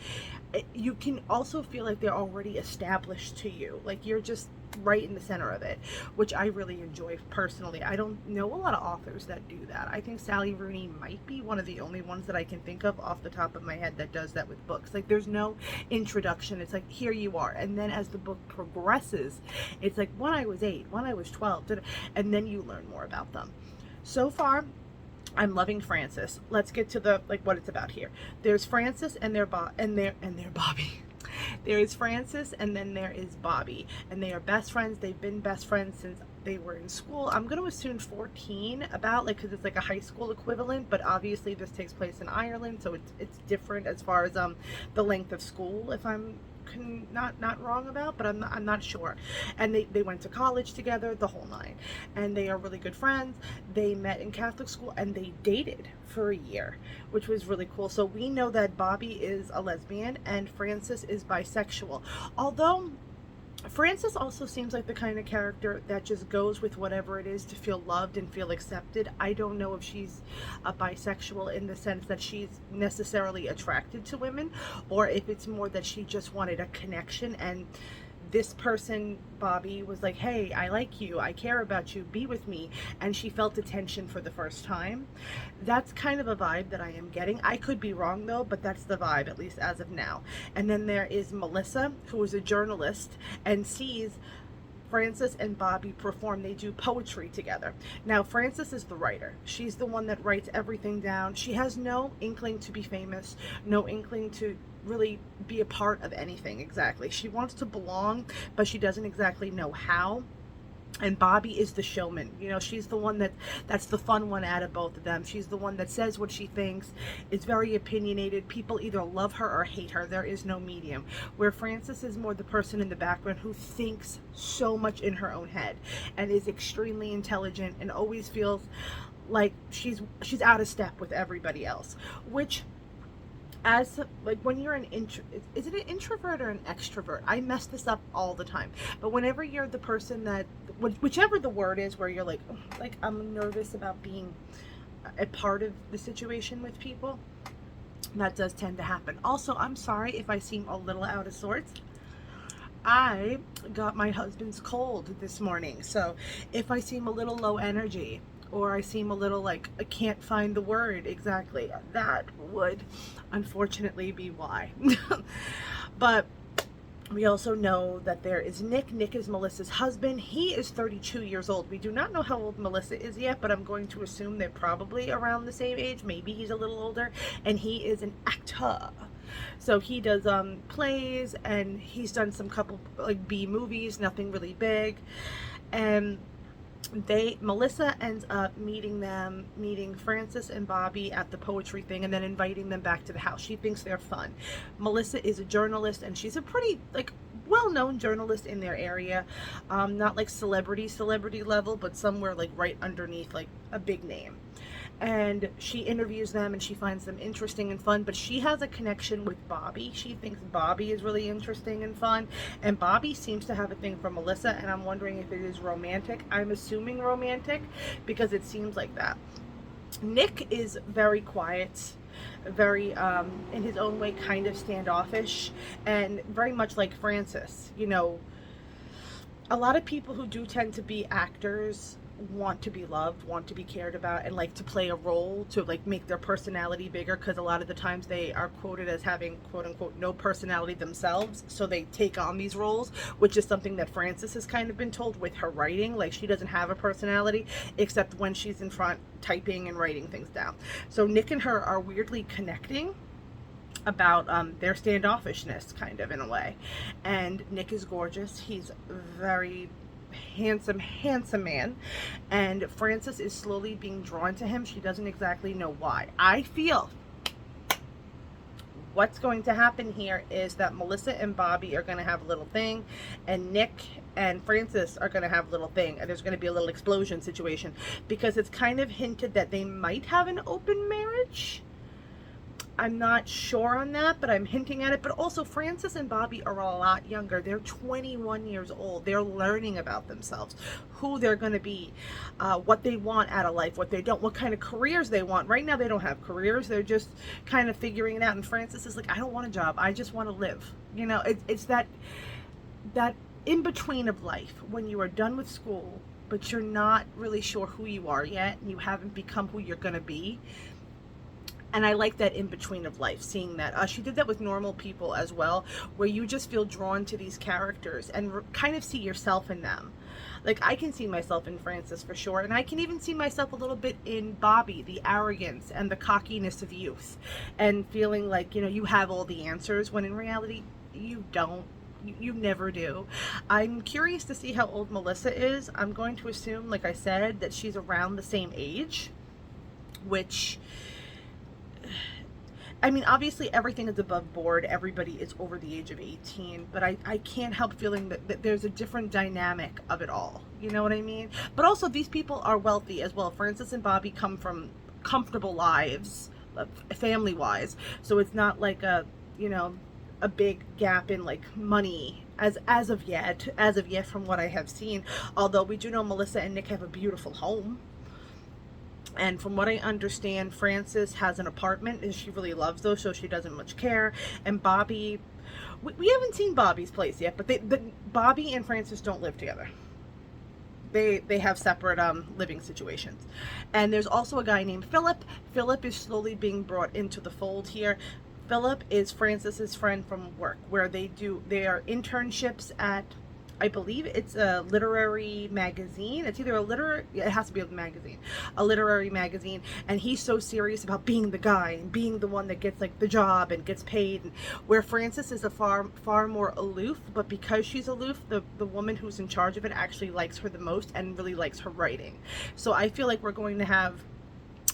You can also feel like they're already established to you. Like you're just right in the center of it, which I really enjoy personally. I don't know a lot of authors that do that. I think Sally Rooney might be one of the only ones that I can think of off the top of my head that does that with books. Like there's no introduction. It's like, here you are. And then as the book progresses, it's like when I was 8, when I was 12, and then you learn more about them. So far, I'm loving Frances. Let's get to the what it's about here. There's Frances and their Bobby. There is Frances and then there is Bobby, and they are best friends. They've been best friends since they were in school. I'm going to assume 14, about because it's like a high school equivalent, but obviously this takes place in Ireland, so it's different as far as the length of school, if I'm not wrong about, but I'm not sure. And they went to college together, the whole nine, and they are really good friends. They met in Catholic school and they dated for a year, which was really cool. So we know that Bobby is a lesbian and Frances is bisexual, although Frances also seems like the kind of character that just goes with whatever it is to feel loved and feel accepted. I don't know if she's a bisexual in the sense that she's necessarily attracted to women, or if it's more that she just wanted a connection, and this person, Bobby, was like, hey, I like you, I care about you, be with me, and she felt attention for the first time. That's kind of a vibe that I am getting. I could be wrong though, but that's the vibe, at least as of now. And then there is Melissa, who is a journalist and sees Frances and Bobby perform. They do poetry together. Now, Frances is the writer. She's the one that writes everything down. She has no inkling to be famous, no inkling to really be a part of anything exactly. She wants to belong, but she doesn't exactly know how. And Bobby is the showman. You know, she's the one that's the fun one out of both of them. She's the one that says what she thinks, is very opinionated. People either love her or hate her. There is no medium. Where Frances is more the person in the background who thinks so much in her own head and is extremely intelligent and always feels like she's out of step with everybody else, which, as like when you're is it an introvert or an extrovert? I mess this up all the time. But whenever you're the person that, whichever the word is, where you're like I'm nervous about being a part of the situation with people, that does tend to happen. Also, I'm sorry if I seem a little out of sorts. I got my husband's cold this morning, so if I seem a little low energy, or I seem a little like I can't find the word exactly, that would unfortunately be why. But we also know that there is Nick. Nick is Melissa's husband. He is 32 years old. We do not know how old Melissa is yet, but I'm going to assume they're probably around the same age. Maybe he's a little older. And he is an actor. So he does plays, and he's done some couple like B movies, nothing really big. And Melissa ends up meeting Frances and Bobby at the poetry thing, and then inviting them back to the house. She thinks they're fun. Melissa is a journalist, and she's a pretty well-known journalist in their area, not like celebrity level, but somewhere like right underneath like a big name. and she interviews them and she finds them interesting and fun, but she has a connection with Bobby. She thinks Bobby is really interesting and fun, and Bobby seems to have a thing for Melissa, and I'm wondering if it is romantic. I'm assuming romantic because it seems like that. Nick is very quiet, very in his own way kind of standoffish, and very much like Frances. You know, a lot of people who do tend to be actors want to be loved, want to be cared about, and like to play a role to like make their personality bigger, because a lot of the times they are quoted as having quote unquote no personality themselves, so they take on these roles, which is something that Frances has kind of been told with her writing. Like, she doesn't have a personality except when she's in front typing and writing things down. So Nick and her are weirdly connecting about their standoffishness, kind of, in a way. And Nick is gorgeous. He's very handsome man, and Frances is slowly being drawn to him. She doesn't exactly know why. I feel what's going to happen here is that Melissa and Bobby are going to have a little thing, and Nick and Frances are going to have a little thing, and there's going to be a little explosion situation, because it's kind of hinted that they might have an open marriage. I'm not sure on that, but I'm hinting at it. But also, Frances and Bobby are a lot younger. They're 21 years old. They're learning about themselves, who they're going to be, what they want out of life, what they don't, what kind of careers they want. Right now, they don't have careers. They're just kind of figuring it out. And Frances is like, I don't want a job. I just want to live. You know, it's that in between of life when you are done with school, but you're not really sure who you are yet, and you haven't become who you're going to be. And I like that in between of life, seeing that. She did that with Normal People as well, where you just feel drawn to these characters and kind of see yourself in them. Like, I can see myself in Frances for sure, and I can even see myself a little bit in Bobby, the arrogance and the cockiness of youth, and feeling like, you know, you have all the answers, when in reality, you don't. You never do. I'm curious to see how old Melissa is. I'm going to assume, like I said, that she's around the same age, which... I mean, obviously everything is above board. Everybody is over the age of 18, but I can't help feeling that there's a different dynamic of it all. You know what I mean? But also, these people are wealthy as well. Frances and Bobby come from comfortable lives, family-wise. So it's not like a, you know, a big gap in like money as of yet from what I have seen. Although we do know Melissa and Nick have a beautiful home. And from what I understand, Frances has an apartment and she really loves those, so she doesn't much care. And Bobby, we haven't seen Bobby's place yet, but Bobby and Frances don't live together. They have separate living situations. And there's also a guy named Philip. Philip is slowly being brought into the fold here. Philip is Frances's friend from work, where they are internships at, I believe it's a literary magazine. It's either it has to be a magazine, a literary magazine. And he's so serious about being the guy and being the one that gets like the job and gets paid. And where Frances is a far more aloof, but because she's aloof, the woman who's in charge of it actually likes her the most and really likes her writing. So I feel like we're going to have,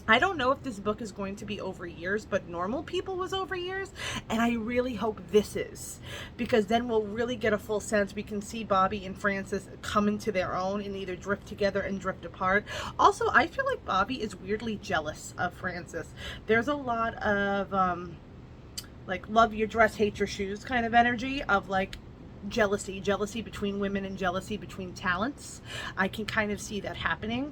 I don't know if this book is going to be over years, but Normal People was over years, and I really hope this is, because then we'll really get a full sense. We can see Bobby and Frances come into their own and either drift together and drift apart. Also, I feel like Bobby is weirdly jealous of Frances. There's a lot of like love your dress, hate your shoes kind of energy of like jealousy between women and jealousy between talents. I can kind of see that happening.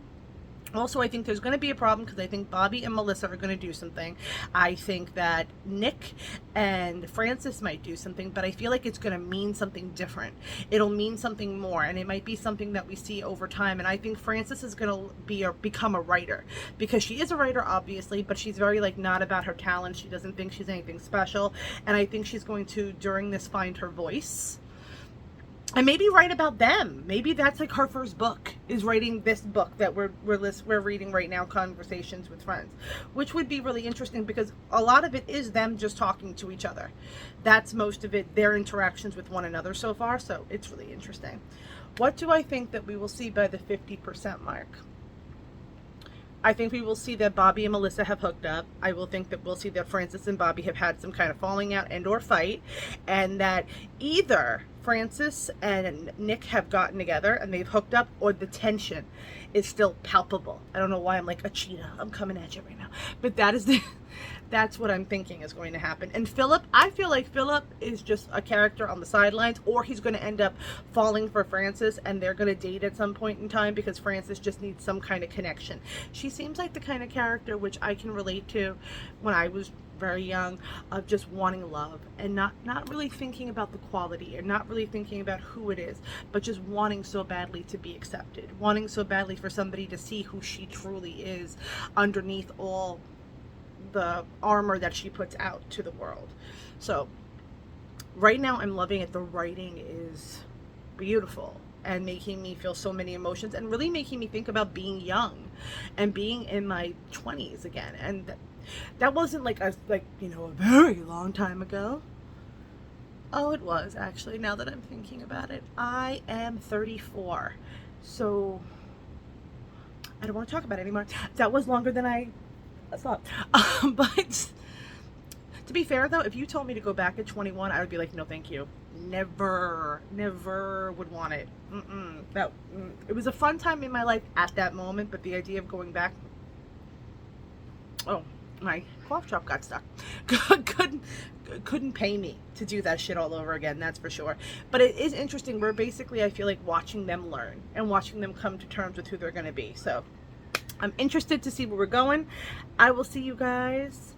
Also, I think there's going to be a problem because I think Bobby and Melissa are going to do something. I think that Nick and Frances might do something, but I feel like it's going to mean something different. It'll mean something more, and it might be something that we see over time. And I think Frances is going to become a writer, because she is a writer, obviously, but she's very like not about her talent. She doesn't think she's anything special, and I think she's going to, during this, find her voice. And maybe write about them. Maybe that's like her first book, is writing this book that we're reading right now, Conversations with Friends, which would be really interesting because a lot of it is them just talking to each other. That's most of it, their interactions with one another so far. So it's really interesting. What do I think that we will see by the 50% mark? I think we will see that Bobby and Melissa have hooked up. I will think that we'll see that Frances and Bobby have had some kind of falling out and or fight, and that either Francis and Nick have gotten together and they've hooked up, or the tension is still palpable. I don't know why I'm like a cheetah. I'm coming at you right now. But that is the that's what I'm thinking is going to happen. And Philip, I feel like Philip is just a character on the sidelines, or he's going to end up falling for Francis and they're going to date at some point in time because Francis just needs some kind of connection. She seems like the kind of character which I can relate to when I was very young, of just wanting love and not really thinking about the quality, or not really thinking about who it is, but just wanting so badly to be accepted, wanting so badly for somebody to see who she truly is underneath all the armor that she puts out to the world. So right now I'm loving it. The writing is beautiful and making me feel so many emotions, and really making me think about being young and being in my 20s again. And that wasn't like a very long time ago. Oh, it was actually, now that I'm thinking about it. I am 34. So I don't want to talk about it anymore. That was longer than I thought. But to be fair though, if you told me to go back at 21, I would be like, no thank you. Never would want it. It was a fun time in my life at that moment, but the idea of going back, oh, my cough drop got stuck. Couldn't pay me to do that shit all over again, that's for sure. But it is interesting. We're basically, I feel like, watching them learn and watching them come to terms with who they're going to be. So I'm interested to see where we're going. I will see you guys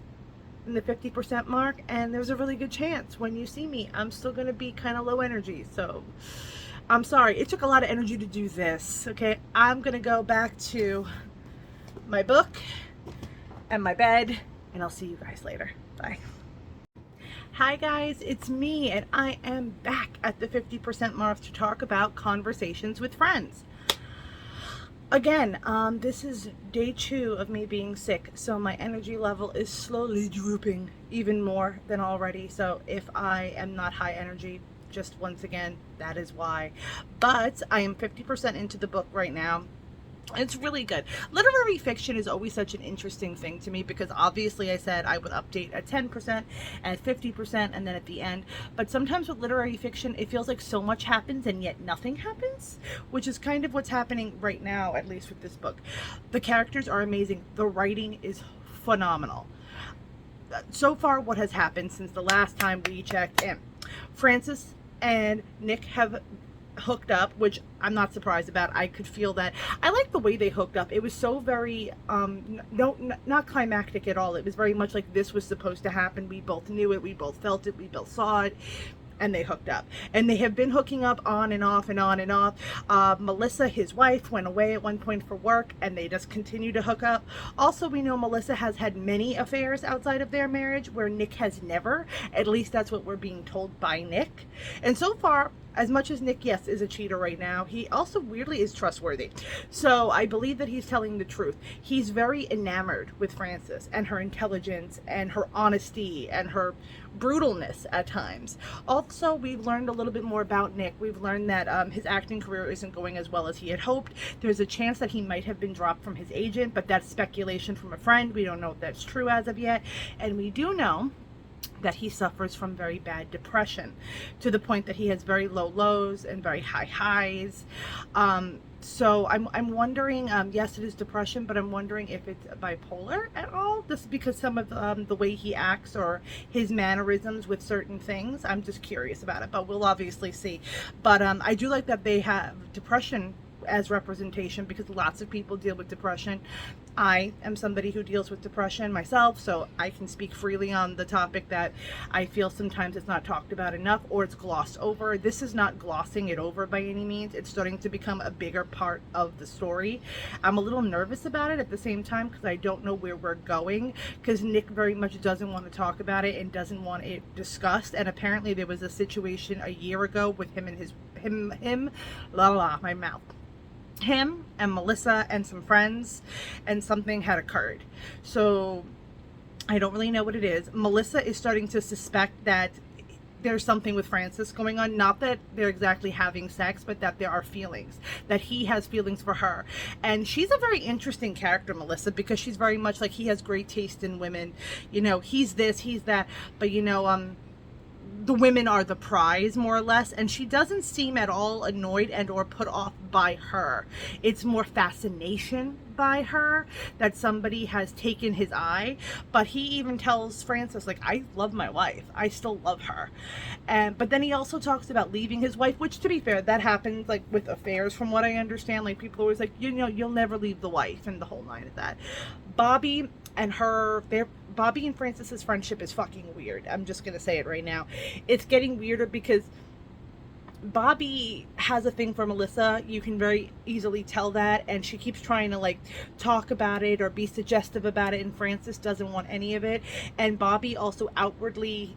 in the 50% mark, and there's a really good chance when you see me, I'm still going to be kind of low energy. So I'm sorry. It took a lot of energy to do this. Okay, I'm going to go back to my book and my bed, and I'll see you guys later. Bye. Hi guys, it's me, and I am back at the 50% mark to talk about conversations with friends. Again, this is day 2 of me being sick, so my energy level is slowly drooping even more than already. So if I am not high energy, just once again, that is why. But I am 50% into the book right now. It's really good. Literary fiction is always such an interesting thing to me, because obviously I said I would update at 10%, at 50%, and then at the end. But sometimes with literary fiction, it feels like so much happens and yet nothing happens, which is kind of what's happening right now, at least with this book. The characters are amazing. The writing is phenomenal. So far, what has happened since the last time we checked in, Francis and Nick have hooked up, which I'm not surprised about. I could feel that. I like the way they hooked up. It was so very not climactic at all. It was very much like this was supposed to happen. We both knew it, we both felt it, we both saw it, and they hooked up. And they have been hooking up on and off and on and off. Melissa, his wife, went away at one point for work, and they just continue to hook up. Also, we know Melissa has had many affairs outside of their marriage, where Nick has never. At least that's what we're being told by Nick. And so far, as much as Nick, yes, is a cheater right now, he also weirdly is trustworthy. So I believe that he's telling the truth. He's very enamored with Frances and her intelligence and her honesty and her brutalness at times. Also, we've learned a little bit more about Nick. We've learned that his acting career isn't going as well as he had hoped. There's a chance that he might have been dropped from his agent, but that's speculation from a friend. We don't know if that's true as of yet. And we do know that he suffers from very bad depression, to the point that he has very low lows and very high highs. So I'm wondering, yes, it is depression, but I'm wondering if it's bipolar at all, just because some of the way he acts or his mannerisms with certain things. I'm just curious about it, but we'll obviously see. But I do like that they have depression as representation, because lots of people deal with depression. I am somebody who deals with depression myself, so I can speak freely on the topic that I feel sometimes it's not talked about enough, or it's glossed over. This is not glossing it over by any means. It's starting to become a bigger part of the story. I'm a little nervous about it at the same time, because I don't know where we're going, because Nick very much doesn't want to talk about it and doesn't want it discussed. And apparently there was a situation a year ago with him and him and Melissa and some friends, and something had occurred. So I don't really know what it is. Melissa is starting to suspect that there's something with Francis going on. Not that they're exactly having sex, but that there are feelings, that he has feelings for her. And she's a very interesting character, Melissa, because she's very much like, he has great taste in women. You know, he's this, he's that. But you know, the women are the prize, more or less, and she doesn't seem at all annoyed and or put off by her. It's more fascination by her that somebody has taken his eye. But he even tells Frances, like, I love my wife, I still love her. But then he also talks about leaving his wife, which, to be fair, that happens like with affairs, from what I understand. Like, people are always like, you know, you'll never leave the wife, and the whole nine of that. Bobby and Frances's friendship is fucking weird. I'm just gonna say it right now. It's getting weirder because Bobby has a thing for Melissa. You can very easily tell that, and she keeps trying to like talk about it or be suggestive about it, and Frances doesn't want any of it. And Bobby also outwardly,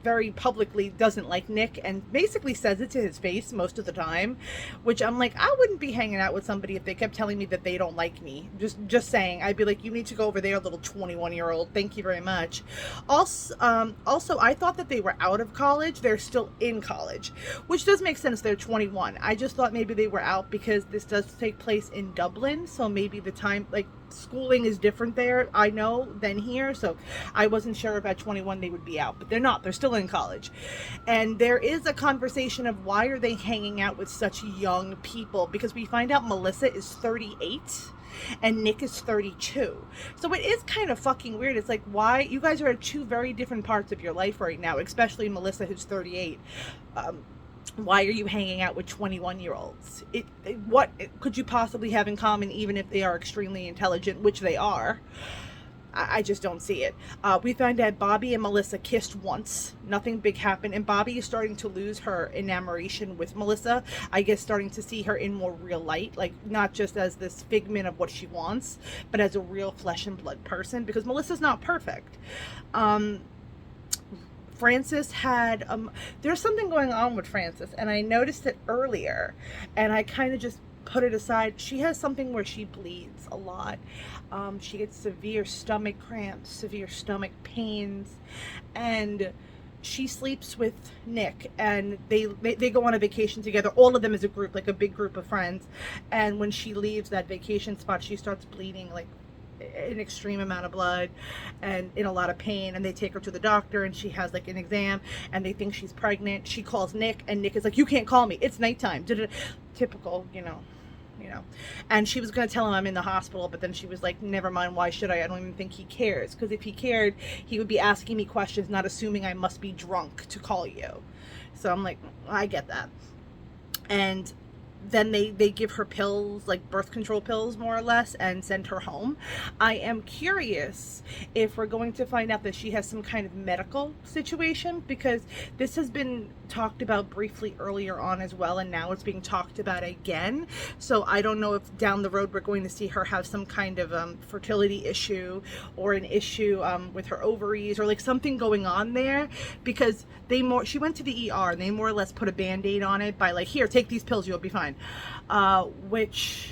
very publicly, doesn't like Nick, and basically says it to his face most of the time, which I'm like, I wouldn't be hanging out with somebody if they kept telling me that they don't like me. Just saying. I'd be like, you need to go over there, little 21-year-old. Thank you very much. Also, I thought that they were out of college. They're still in college, which does make sense. They're 21. I just thought maybe they were out because this does take place in Dublin, so maybe the time, like, schooling is different there, I know, than here. So I wasn't sure if at 21 they would be out, but they're not. They're still in college. And there is a conversation of why are they hanging out with such young people, because we find out Melissa is 38 and Nick is 32. So it is kind of fucking weird. It's like, why? You guys are at two very different parts of your life right now, especially Melissa, who's 38. Why are you hanging out with 21-year-olds? What could you possibly have in common, even if they are extremely intelligent, which they are? I just don't see it. We find out Bobby and Melissa kissed once. Nothing big happened. And Bobby is starting to lose her enamoration with Melissa. I guess starting to see her in more real light. Like, not just as this figment of what she wants, but as a real flesh and blood person. Because Melissa's not perfect. Frances had, there's something going on with Frances, and I noticed it earlier, and I kind of just put it aside. She has something where she bleeds a lot. She gets severe stomach cramps, severe stomach pains, and she sleeps with Nick, and they go on a vacation together, all of them as a group, like a big group of friends. And when she leaves that vacation spot, she starts bleeding like an extreme amount of blood and in a lot of pain, and they take her to the doctor, and she has like an exam, and they think she's pregnant. She calls Nick, and Nick is like, you can't call me, it's nighttime. Typical, you know. And she was going to tell him I'm in the hospital, but then she was like, never mind, why should I don't even think he cares, because if he cared, he would be asking me questions, not assuming I must be drunk to call you. So I'm like, I get that. And then they give her pills, like birth control pills, more or less, and send her home. I am curious if we're going to find out that she has some kind of medical situation, because this has been talked about briefly earlier on as well, and now it's being talked about again. So I don't know if down the road we're going to see her have some kind of fertility issue, or an issue with her ovaries, or like something going on there, because she went to the ER and they more or less put a band-aid on it by like, here, take these pills, you'll be fine. Which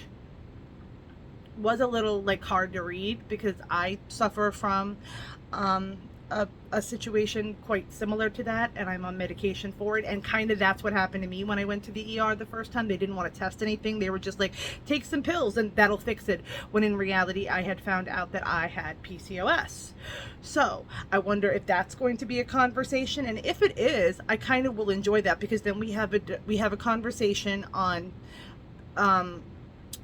was a little like hard to read, because I suffer from a situation quite similar to that, and I'm on medication for it, and kind of that's what happened to me when I went to the ER the first time. They didn't want to test anything. They were just like, take some pills and that'll fix it, when in reality I had found out that I had PCOS. So I wonder if that's going to be a conversation, and if it is, I kind of will enjoy that, because then we have a conversation on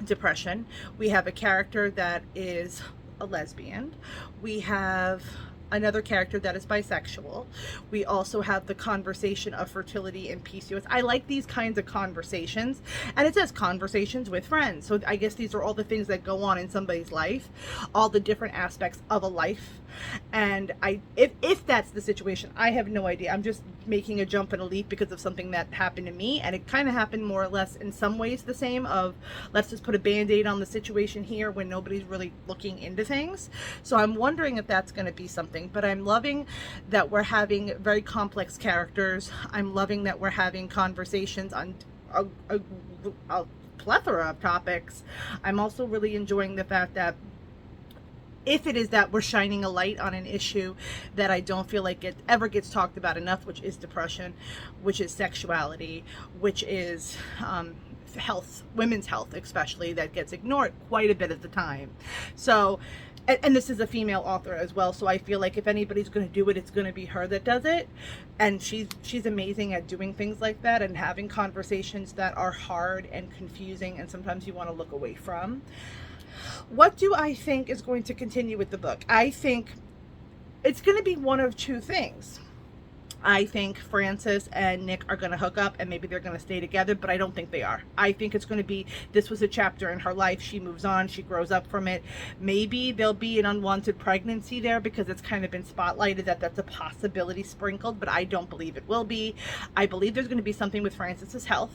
depression. We have a character that is a lesbian. We have another character that is bisexual. We also have the conversation of fertility and PCOS. I like these kinds of conversations, and it says conversations with friends. So I guess these are all the things that go on in somebody's life, all the different aspects of a life. And if that's the situation, I have no idea. I'm just making a jump and a leap because of something that happened to me, and it kind of happened more or less in some ways the same, of let's just put a band-aid on the situation here when nobody's really looking into things. So I'm wondering if that's going to be something, but I'm loving that we're having very complex characters. I'm loving that we're having conversations on a plethora of topics. I'm also really enjoying the fact that if it is that we're shining a light on an issue that I don't feel like it ever gets talked about enough, which is depression, which is sexuality, which is health, women's health especially, that gets ignored quite a bit at the time. So and this is a female author as well, so I feel like if anybody's going to do it, it's going to be her that does it. And she's amazing at doing things like that and having conversations that are hard and confusing and sometimes you want to look away from. What do I think is going to continue with the book? I think it's going to be one of two things. I think Frances and Nick are going to hook up and maybe they're going to stay together, but I don't think they are. I think it's going to be, this was a chapter in her life. She moves on. She grows up from it. Maybe there'll be an unwanted pregnancy there because it's kind of been spotlighted that that's a possibility sprinkled, but I don't believe it will be. I believe there's going to be something with Frances's health,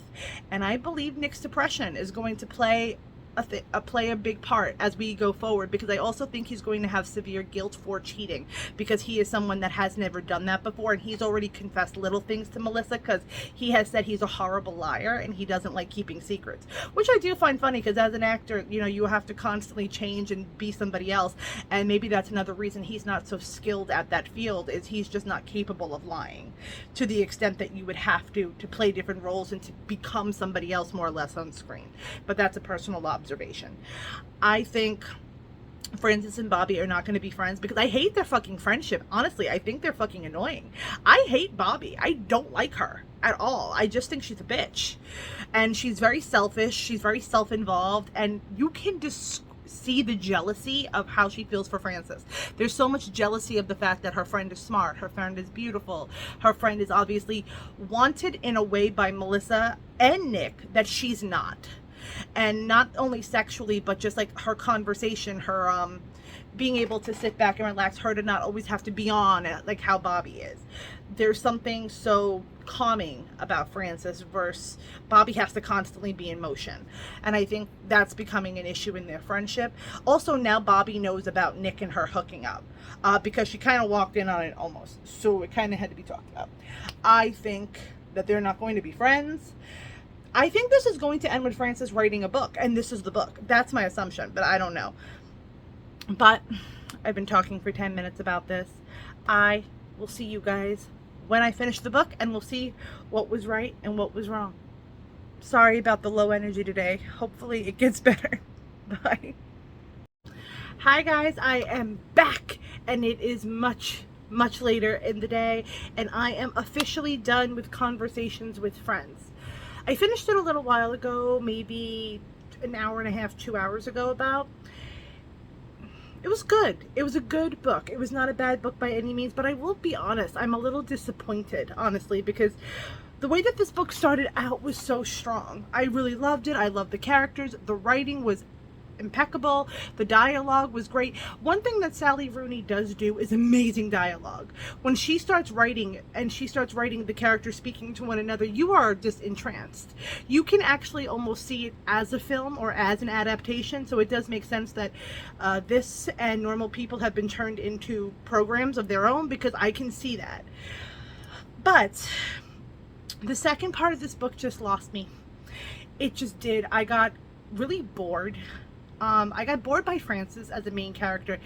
and I believe Nick's depression is going to play a big part as we go forward, because I also think he's going to have severe guilt for cheating because he is someone that has never done that before, and he's already confessed little things to Melissa because he has said he's a horrible liar and he doesn't like keeping secrets, which I do find funny because as an actor, you know, you have to constantly change and be somebody else, and maybe that's another reason he's not so skilled at that field, is he's just not capable of lying to the extent that you would have to play different roles and to become somebody else more or less on screen. But that's a personal observation. I think Frances and Bobby are not going to be friends because I hate their fucking friendship. Honestly, I think they're fucking annoying. I hate Bobby. I don't like her at all. I just think she's a bitch. And she's very selfish. She's very self-involved. And you can just see the jealousy of how she feels for Frances. There's so much jealousy of the fact that her friend is smart. Her friend is beautiful. Her friend is obviously wanted in a way by Melissa and Nick that she's not. And not only sexually, but just like her conversation, her being able to sit back and relax, her to not always have to be on, like how Bobby is. There's something so calming about Frances versus Bobby has to constantly be in motion. And I think that's becoming an issue in their friendship. Also, now Bobby knows about Nick and her hooking up because she kind of walked in on it almost. So it kind of had to be talked about. I think that they're not going to be friends. I think this is going to end with Frances writing a book, and this is the book. That's my assumption, but I don't know. But I've been talking for 10 minutes about this. I will see you guys when I finish the book, and we'll see what was right and what was wrong. Sorry about the low energy today. Hopefully it gets better. Bye. Hi guys, I am back, and it is much later in the day, and I am officially done with Conversations with Friends. I finished it a little while ago, maybe an hour and a half, 2 hours ago about. It was good. It was a good book. It was not a bad book by any means, but I will be honest, I'm a little disappointed, honestly, because the way that this book started out was so strong. I really loved it. I loved the characters. The writing was impeccable. The dialogue was great. One thing that Sally Rooney does do is amazing dialogue. When she starts writing and she starts writing the characters speaking to one another, you are just entranced. You can actually almost see it as a film or as an adaptation, so it does make sense that this and Normal People have been turned into programs of their own, because I can see that. But the second part of this book just lost me. It just did. I got really bored. I got bored by Frances as a main character.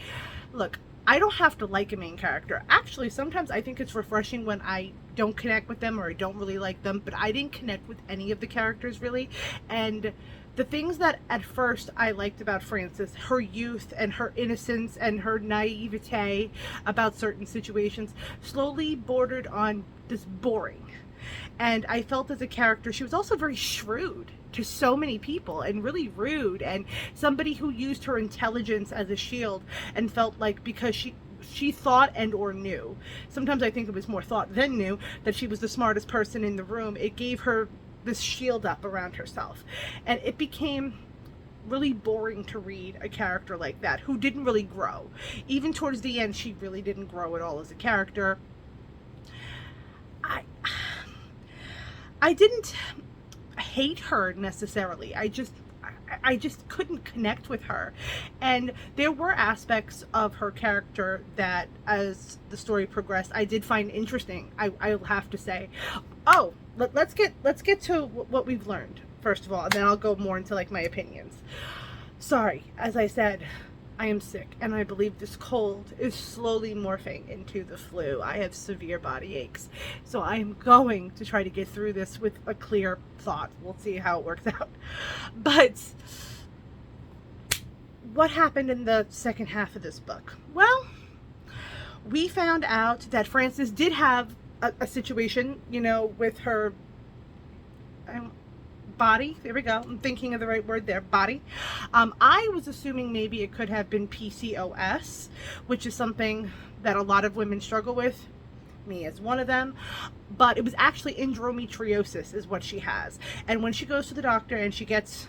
Look, I don't have to like a main character. Actually, sometimes I think it's refreshing when I don't connect with them or I don't really like them, but I didn't connect with any of the characters really. And the things that at first I liked about Frances, her youth and her innocence and her naivete about certain situations, slowly bordered on this boring. And I felt as a character, she was also very shrewd to so many people and really rude, and somebody who used her intelligence as a shield and felt like because she thought and or knew, sometimes I think it was more thought than knew, that she was the smartest person in the room, it gave her this shield up around herself. And it became really boring to read a character like that who didn't really grow. Even towards the end, she really didn't grow at all as a character. I didn't hate her necessarily. I just couldn't connect with her. And there were aspects of her character that as the story progressed I did find interesting, I'll have to say. Oh, let's get to what we've learned first of all, and then I'll go more into like my opinions. Sorry, as I said, I am sick, and I believe this cold is slowly morphing into the flu. I have severe body aches, so I am going to try to get through this with a clear thought. We'll see how it works out. But what happened in the second half of this book? Well, we found out that Frances did have a situation, you know, with her body. There we go. I'm thinking of the right word there. Body. I was assuming maybe it could have been PCOS, which is something that a lot of women struggle with. Me as one of them. But it was actually endometriosis is what she has. And when she goes to the doctor and she gets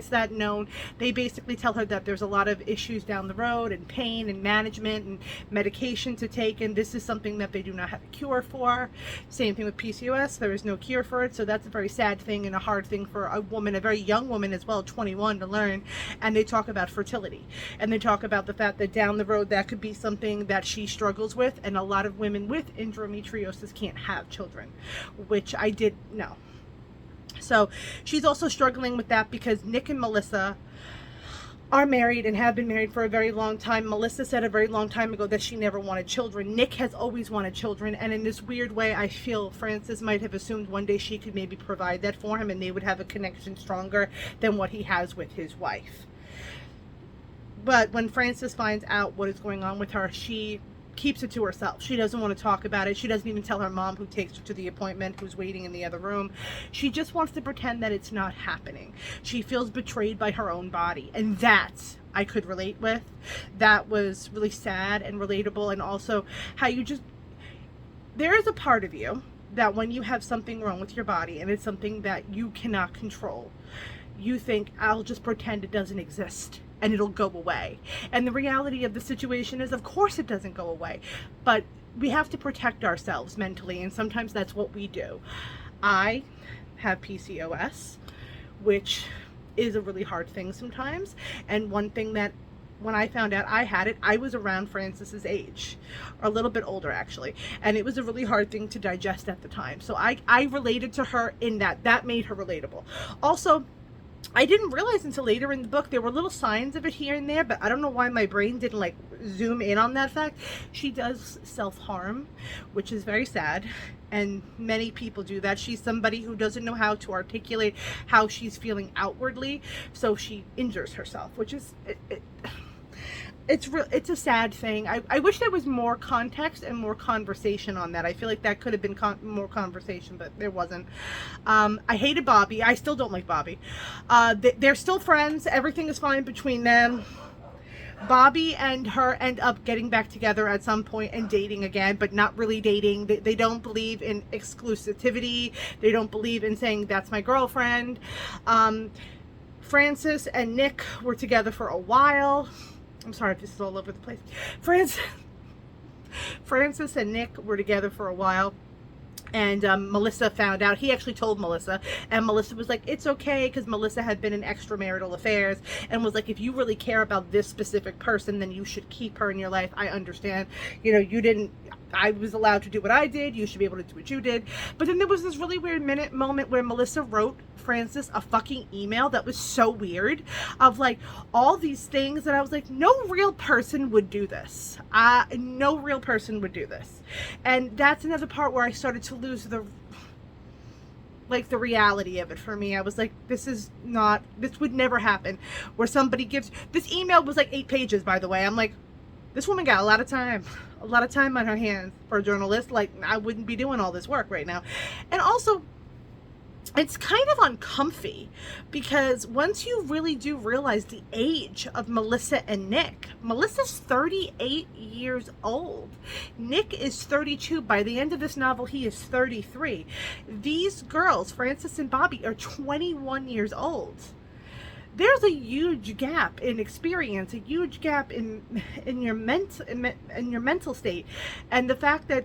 that known, they basically tell her that there's a lot of issues down the road and pain and management and medication to take, and this is something that they do not have a cure for. Same thing with PCOS, there is no cure for it, so that's a very sad thing and a hard thing for a woman, a very young woman as well, 21, to learn. And they talk about fertility, and they talk about the fact that down the road that could be something that she struggles with, and a lot of women with endometriosis can't have children, which I did know. So she's also struggling with that because Nick and Melissa are married and have been married for a very long time. Melissa said a very long time ago that she never wanted children. Nick has always wanted children, and in this weird way I feel Frances might have assumed one day she could maybe provide that for him and they would have a connection stronger than what he has with his wife. But when Frances finds out what is going on with her, she keeps it to herself. She doesn't want to talk about it. She doesn't even tell her mom, who takes her to the appointment, who's waiting in the other room. She just wants to pretend that it's not happening. She feels betrayed by her own body, and that I could relate with. That was really sad and relatable, and also how you just, there is a part of you that when you have something wrong with your body and it's something that you cannot control, you think, I'll just pretend it doesn't exist and it'll go away. And the reality of the situation is, of course it doesn't go away, but we have to protect ourselves mentally, and sometimes that's what we do. I have PCOS, which is a really hard thing sometimes, and one thing that when I found out I had it, I was around Frances's age, or a little bit older actually, and it was a really hard thing to digest at the time. So I related to her in that made her relatable. Also, I didn't realize until later in the book there were little signs of it here and there, but I don't know why my brain didn't like zoom in on that fact. She does self-harm, which is very sad, and many people do that. She's somebody who doesn't know how to articulate how she's feeling outwardly, so she injures herself, which is it's a sad thing. I wish there was more context and more conversation on that. I feel like that could have been more conversation, but there wasn't. I hated Bobby. I still don't like Bobby. They're still friends. Everything is fine between them. Bobby and her end up getting back together at some point and dating again, but not really dating. They don't believe in exclusivity. They don't believe in saying, that's my girlfriend. Frances and Nick were together for a while. I'm sorry if this is all over the place. Frances and Nick were together for a while, and Melissa found out. He actually told Melissa, and Melissa was like, it's okay, because Melissa had been in extramarital affairs, and was like, if you really care about this specific person, then you should keep her in your life. I understand, you know, I was allowed to do what I did, you should be able to do what you did. But then there was this really weird moment where Melissa wrote Frances a fucking email that was so weird, of like all these things that I was like, no real person would do this. No real person would do this. And that's another part where I started to lose the reality of it for me. I was like, this would never happen, where somebody gives, this email was like 8 pages, by the way. I'm like, this woman got a lot of time on her hands for a journalist. Like, I wouldn't be doing all this work right now. And also, it's kind of uncomfy, because once you really do realize the age of Melissa and Nick, Melissa's 38 years old. Nick is 32. By the end of this novel, he is 33. These girls, Frances and Bobby, are 21 years old. There's a huge gap in experience, a huge gap in your mental state, and the fact that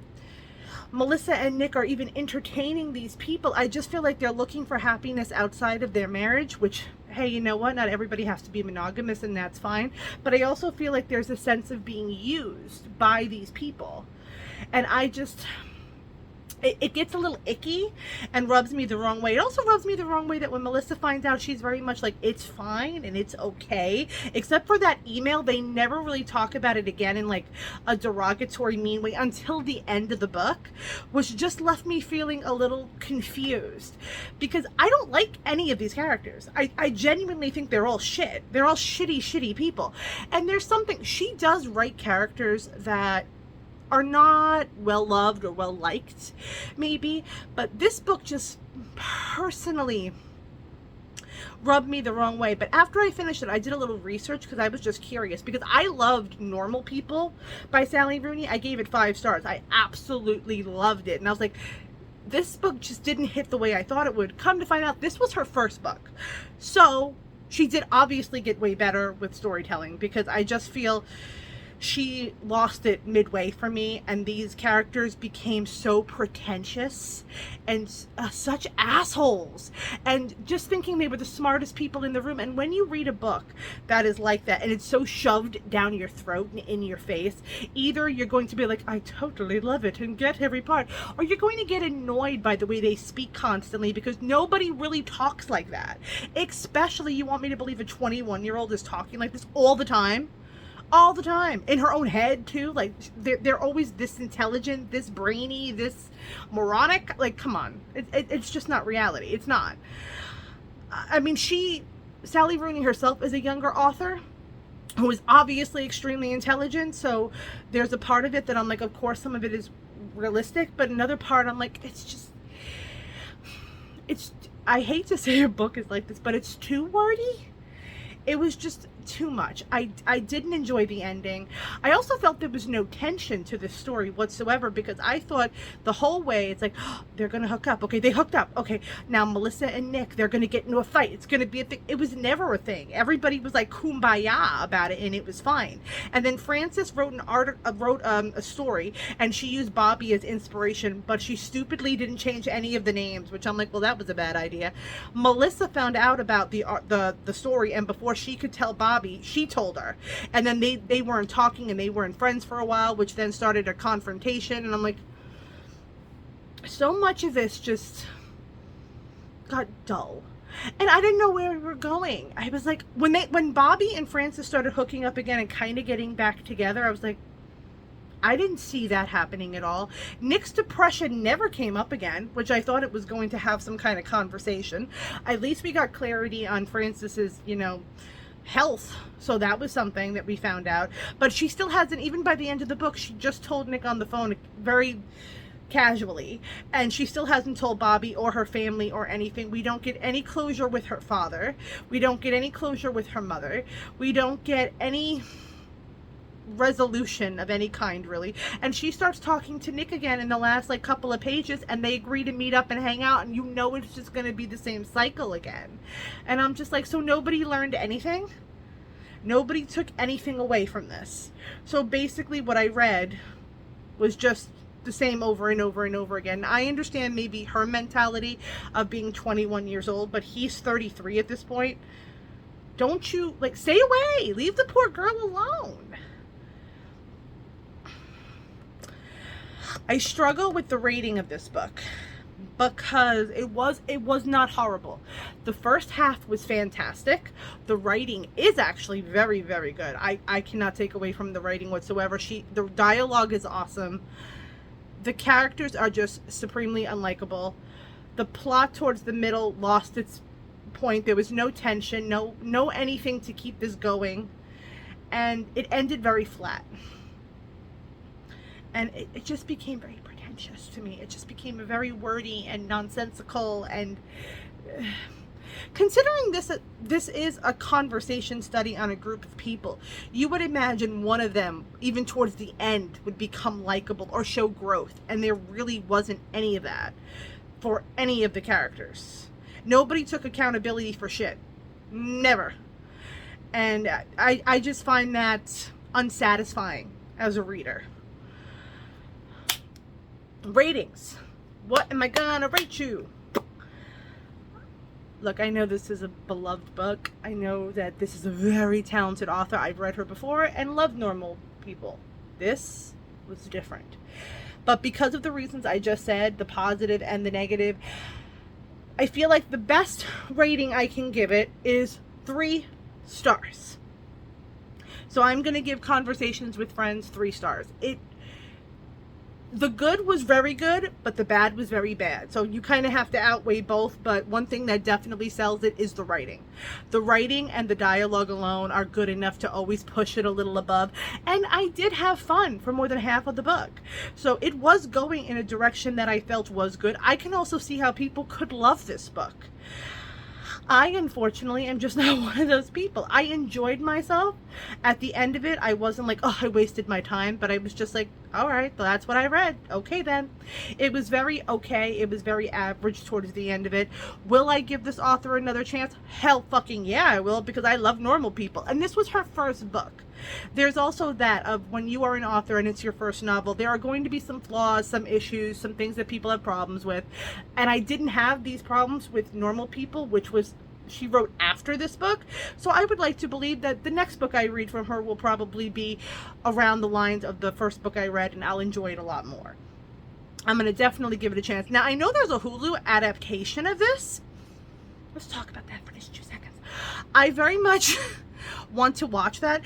Melissa and Nick are even entertaining these people, I just feel like they're looking for happiness outside of their marriage, which, hey, you know what? Not everybody has to be monogamous, and that's fine. But I also feel like there's a sense of being used by these people. And it gets a little icky and rubs me the wrong way. It also rubs me the wrong way that when Melissa finds out, she's very much like, it's fine and it's okay, except for that email. They never really talk about it again in like a derogatory, mean way until the end of the book, which just left me feeling a little confused, because I don't like any of these characters. I genuinely think they're all shit. They're all shitty people. And there's something, she does write characters that are not well loved or well liked, maybe, but this book just personally rubbed me the wrong way. But after I finished it, I did a little research because I was just curious, because I loved Normal People by Sally Rooney. I gave it 5 stars. I absolutely loved it, and I was like, this book just didn't hit the way I thought it would. Come to find out, this was her first book, so she did obviously get way better with storytelling, because I just feel she lost it midway for me, and these characters became so pretentious and such assholes, and just thinking they were the smartest people in the room. And when you read a book that is like that and it's so shoved down your throat and in your face, either you're going to be like, I totally love it and get every part, or you're going to get annoyed by the way they speak constantly, because nobody really talks like that. Especially, you want me to believe a 21-year-old is talking like this all the time? All the time, in her own head too. Like, they're always this intelligent, this brainy, this moronic. Like, come on, it's just not reality. It's not. I mean, Sally Rooney herself is a younger author who is obviously extremely intelligent, so there's a part of it that I'm like, of course some of it is realistic, but another part I'm like, I hate to say a book is like this, but it's too wordy. It was just too much. I didn't enjoy the ending. I also felt there was no tension to this story whatsoever, because I thought the whole way it's like, oh, they're gonna hook up. Okay, they hooked up. Okay, now Melissa and Nick, they're gonna get into a fight. It's gonna be a thing. It was never a thing. Everybody was like kumbaya about it, and it was fine. And then Frances wrote a story, and she used Bobby as inspiration, but she stupidly didn't change any of the names, which I'm like, well, that was a bad idea. Melissa found out about the story, and before she could tell Bobby, she told her, and then they weren't talking, and they weren't friends for a while, which then started a confrontation. And I'm like, so much of this just got dull, and I didn't know where we were going. I was like, when Bobby and Frances started hooking up again and kind of getting back together, I was like, I didn't see that happening at all. Nick's depression never came up again, which I thought it was going to have some kind of conversation. At least we got clarity on Frances's, health, so that was something that we found out. But she still hasn't, even by the end of the book, she just told Nick on the phone very casually, and she still hasn't told Bobby or her family or anything. We don't get any closure with her father. We don't get any closure with her mother. We don't get any resolution of any kind, really. And she starts talking to Nick again in the last couple of pages, and they agree to meet up and hang out, and it's just going to be the same cycle again. And I'm just like, so nobody learned anything? Nobody took anything away from this. So basically what I read was just the same over and over and over again. I understand maybe her mentality of being 21 years old, but he's 33 at this point. Don't you, stay away, leave the poor girl alone. I struggle with the rating of this book because it was not horrible. The first half was fantastic. The writing is actually very, very good. I cannot take away from the writing whatsoever. The dialogue is awesome. The characters are just supremely unlikable. The plot towards the middle lost its point. There was no tension, no anything to keep this going, and it ended very flat. And it just became very pretentious to me. It just became very wordy and nonsensical. And considering this is a conversation study on a group of people, you would imagine one of them, even towards the end, would become likable or show growth. And there really wasn't any of that for any of the characters. Nobody took accountability for shit. Never. And I just find that unsatisfying as a reader. Ratings. What am I gonna rate you? Look, I know this is a beloved book. I know that this is a very talented author. I've read her before and loved Normal People. This was different. But because of the reasons I just said, the positive and the negative, I feel like the best rating I can give it is 3 stars. So I'm going to give Conversations with Friends 3 stars. The good was very good, but the bad was very bad. So you kind of have to outweigh both, but one thing that definitely sells it is the writing. The writing and the dialogue alone are good enough to always push it a little above. And I did have fun for more than half of the book. So it was going in a direction that I felt was good. I can also see how people could love this book. I, unfortunately, am just not one of those people. I enjoyed myself. At the end of it, I wasn't like, oh, I wasted my time, but I was just like, all right, that's what I read. Okay, then. It was very okay. It was very average towards the end of it. Will I give this author another chance? Hell fucking yeah, I will, because I love normal people. And this was her first book. There's also that of when you are an author and it's your first novel, there are going to be some flaws, some issues, some things that people have problems with. And I didn't have these problems with normal people, which was she wrote after this book. So I would like to believe that the next book I read from her will probably be around the lines of the first book I read, and I'll enjoy it a lot more. I'm going to definitely give it a chance. Now, I know there's a Hulu adaptation of this. Let's talk about that for just 2 seconds. I very much want to watch that.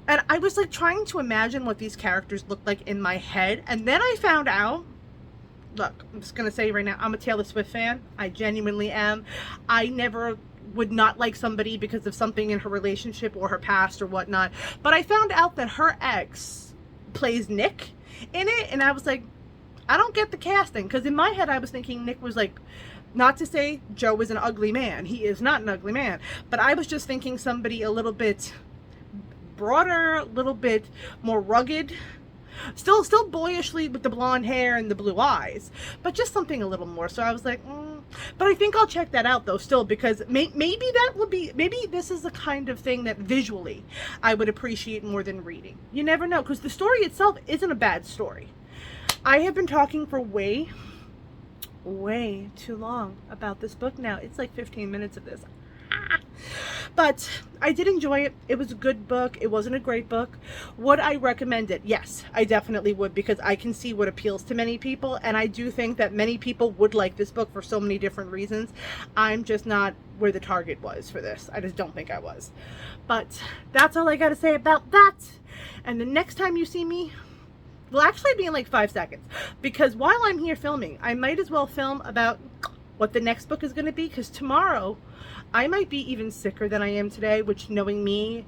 And I was like trying to imagine what these characters looked like in my head. And then I found out, look, I'm just going to say right now, I'm a Taylor Swift fan. I genuinely am. I never would not like somebody because of something in her relationship or her past or whatnot. But I found out that her ex plays Nick in it. And I was like, I don't get the casting. Because in my head, I was thinking Nick was like, not to say Joe is an ugly man. He is not an ugly man. But I was just thinking somebody a little bit broader, a little bit more rugged, still boyishly with the blonde hair and the blue eyes, but just something a little more. So I was like, but I think I'll check that out though still, because maybe that would be, maybe this is the kind of thing that visually I would appreciate more than reading. You never know, because the story itself isn't a bad story. I have been talking for way too long about this book now. It's like 15 minutes of this. But I did enjoy it. It was a good book. It wasn't a great book. Would I recommend it? Yes, I definitely would, because I can see what appeals to many people, and I do think that many people would like this book for so many different reasons. I'm just not where the target was for this. I just don't think I was. But that's all I got to say about that. And the next time you see me, will actually be in like 5 seconds, because while I'm here filming, I might as well film about what the next book is going to be, because tomorrow I might be even sicker than I am today, which, knowing me,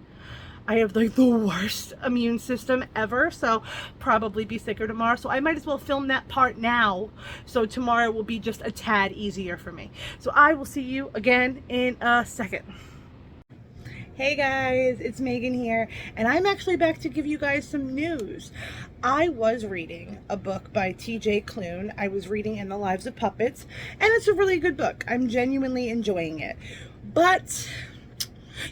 I have like the worst immune system ever, so probably be sicker tomorrow. So I might as well film that part now, so tomorrow will be just a tad easier for me. So I will see you again in a second. Hey guys, it's Megan here, and I'm actually back to give you guys some news. I was reading a book by T.J. Klune. I was reading In the Lives of Puppets, and it's a really good book. I'm genuinely enjoying it. But,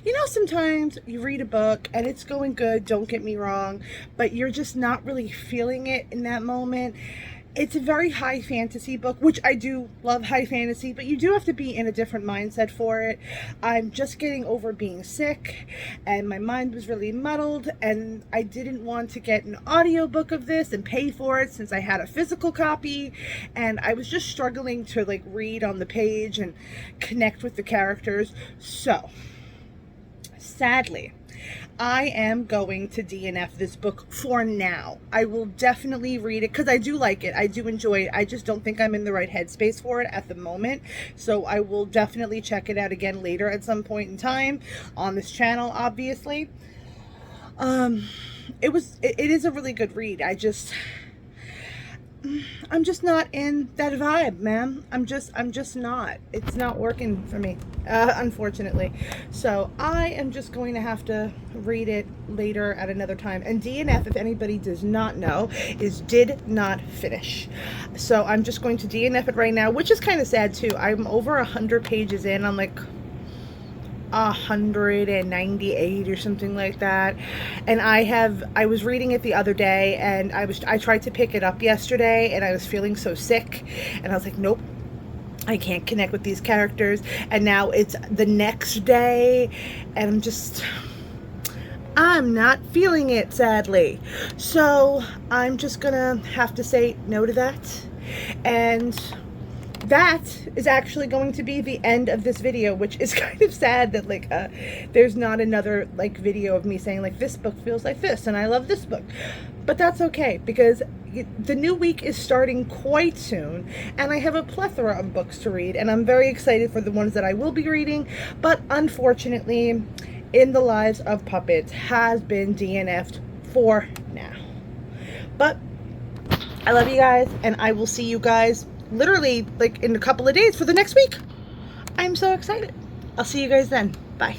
you know, sometimes you read a book and it's going good, don't get me wrong, but you're just not really feeling it in that moment. It's a very high fantasy book, which I do love high fantasy, but you do have to be in a different mindset for it. I'm just getting over being sick, and my mind was really muddled, and I didn't want to get an audiobook of this and pay for it since I had a physical copy, and I was just struggling to like read on the page and connect with the characters. So, sadly, I am going to DNF this book for now. I will definitely read it because I do like it. I do enjoy it. I just don't think I'm in the right headspace for it at the moment. So I will definitely check it out again later at some point in time on this channel, obviously. It is a really good read. I'm just not in that vibe, man. I'm just not. It's not working for me, unfortunately. So I am just going to have to read it later at another time. And DNF, if anybody does not know, is did not finish. So I'm just going to DNF it right now, which is kind of sad too. I'm over 100 pages in. I'm like 198 or something like that, and I was reading it the other day, and I tried to pick it up yesterday, and I was feeling so sick, and I was like, nope, I can't connect with these characters. And now it's the next day, and I'm not feeling it, sadly. So I'm just gonna have to say no to that. And that is actually going to be the end of this video, which is kind of sad that like there's not another like video of me saying like this book feels like this and I love this book. But that's okay, because the new week is starting quite soon and I have a plethora of books to read, and I'm very excited for the ones that I will be reading. But unfortunately, In the Lives of Puppets has been DNF'd for now. But I love you guys, and I will see you guys literally like in a couple of days for the next week. I'm so excited. I'll see you guys then. Bye.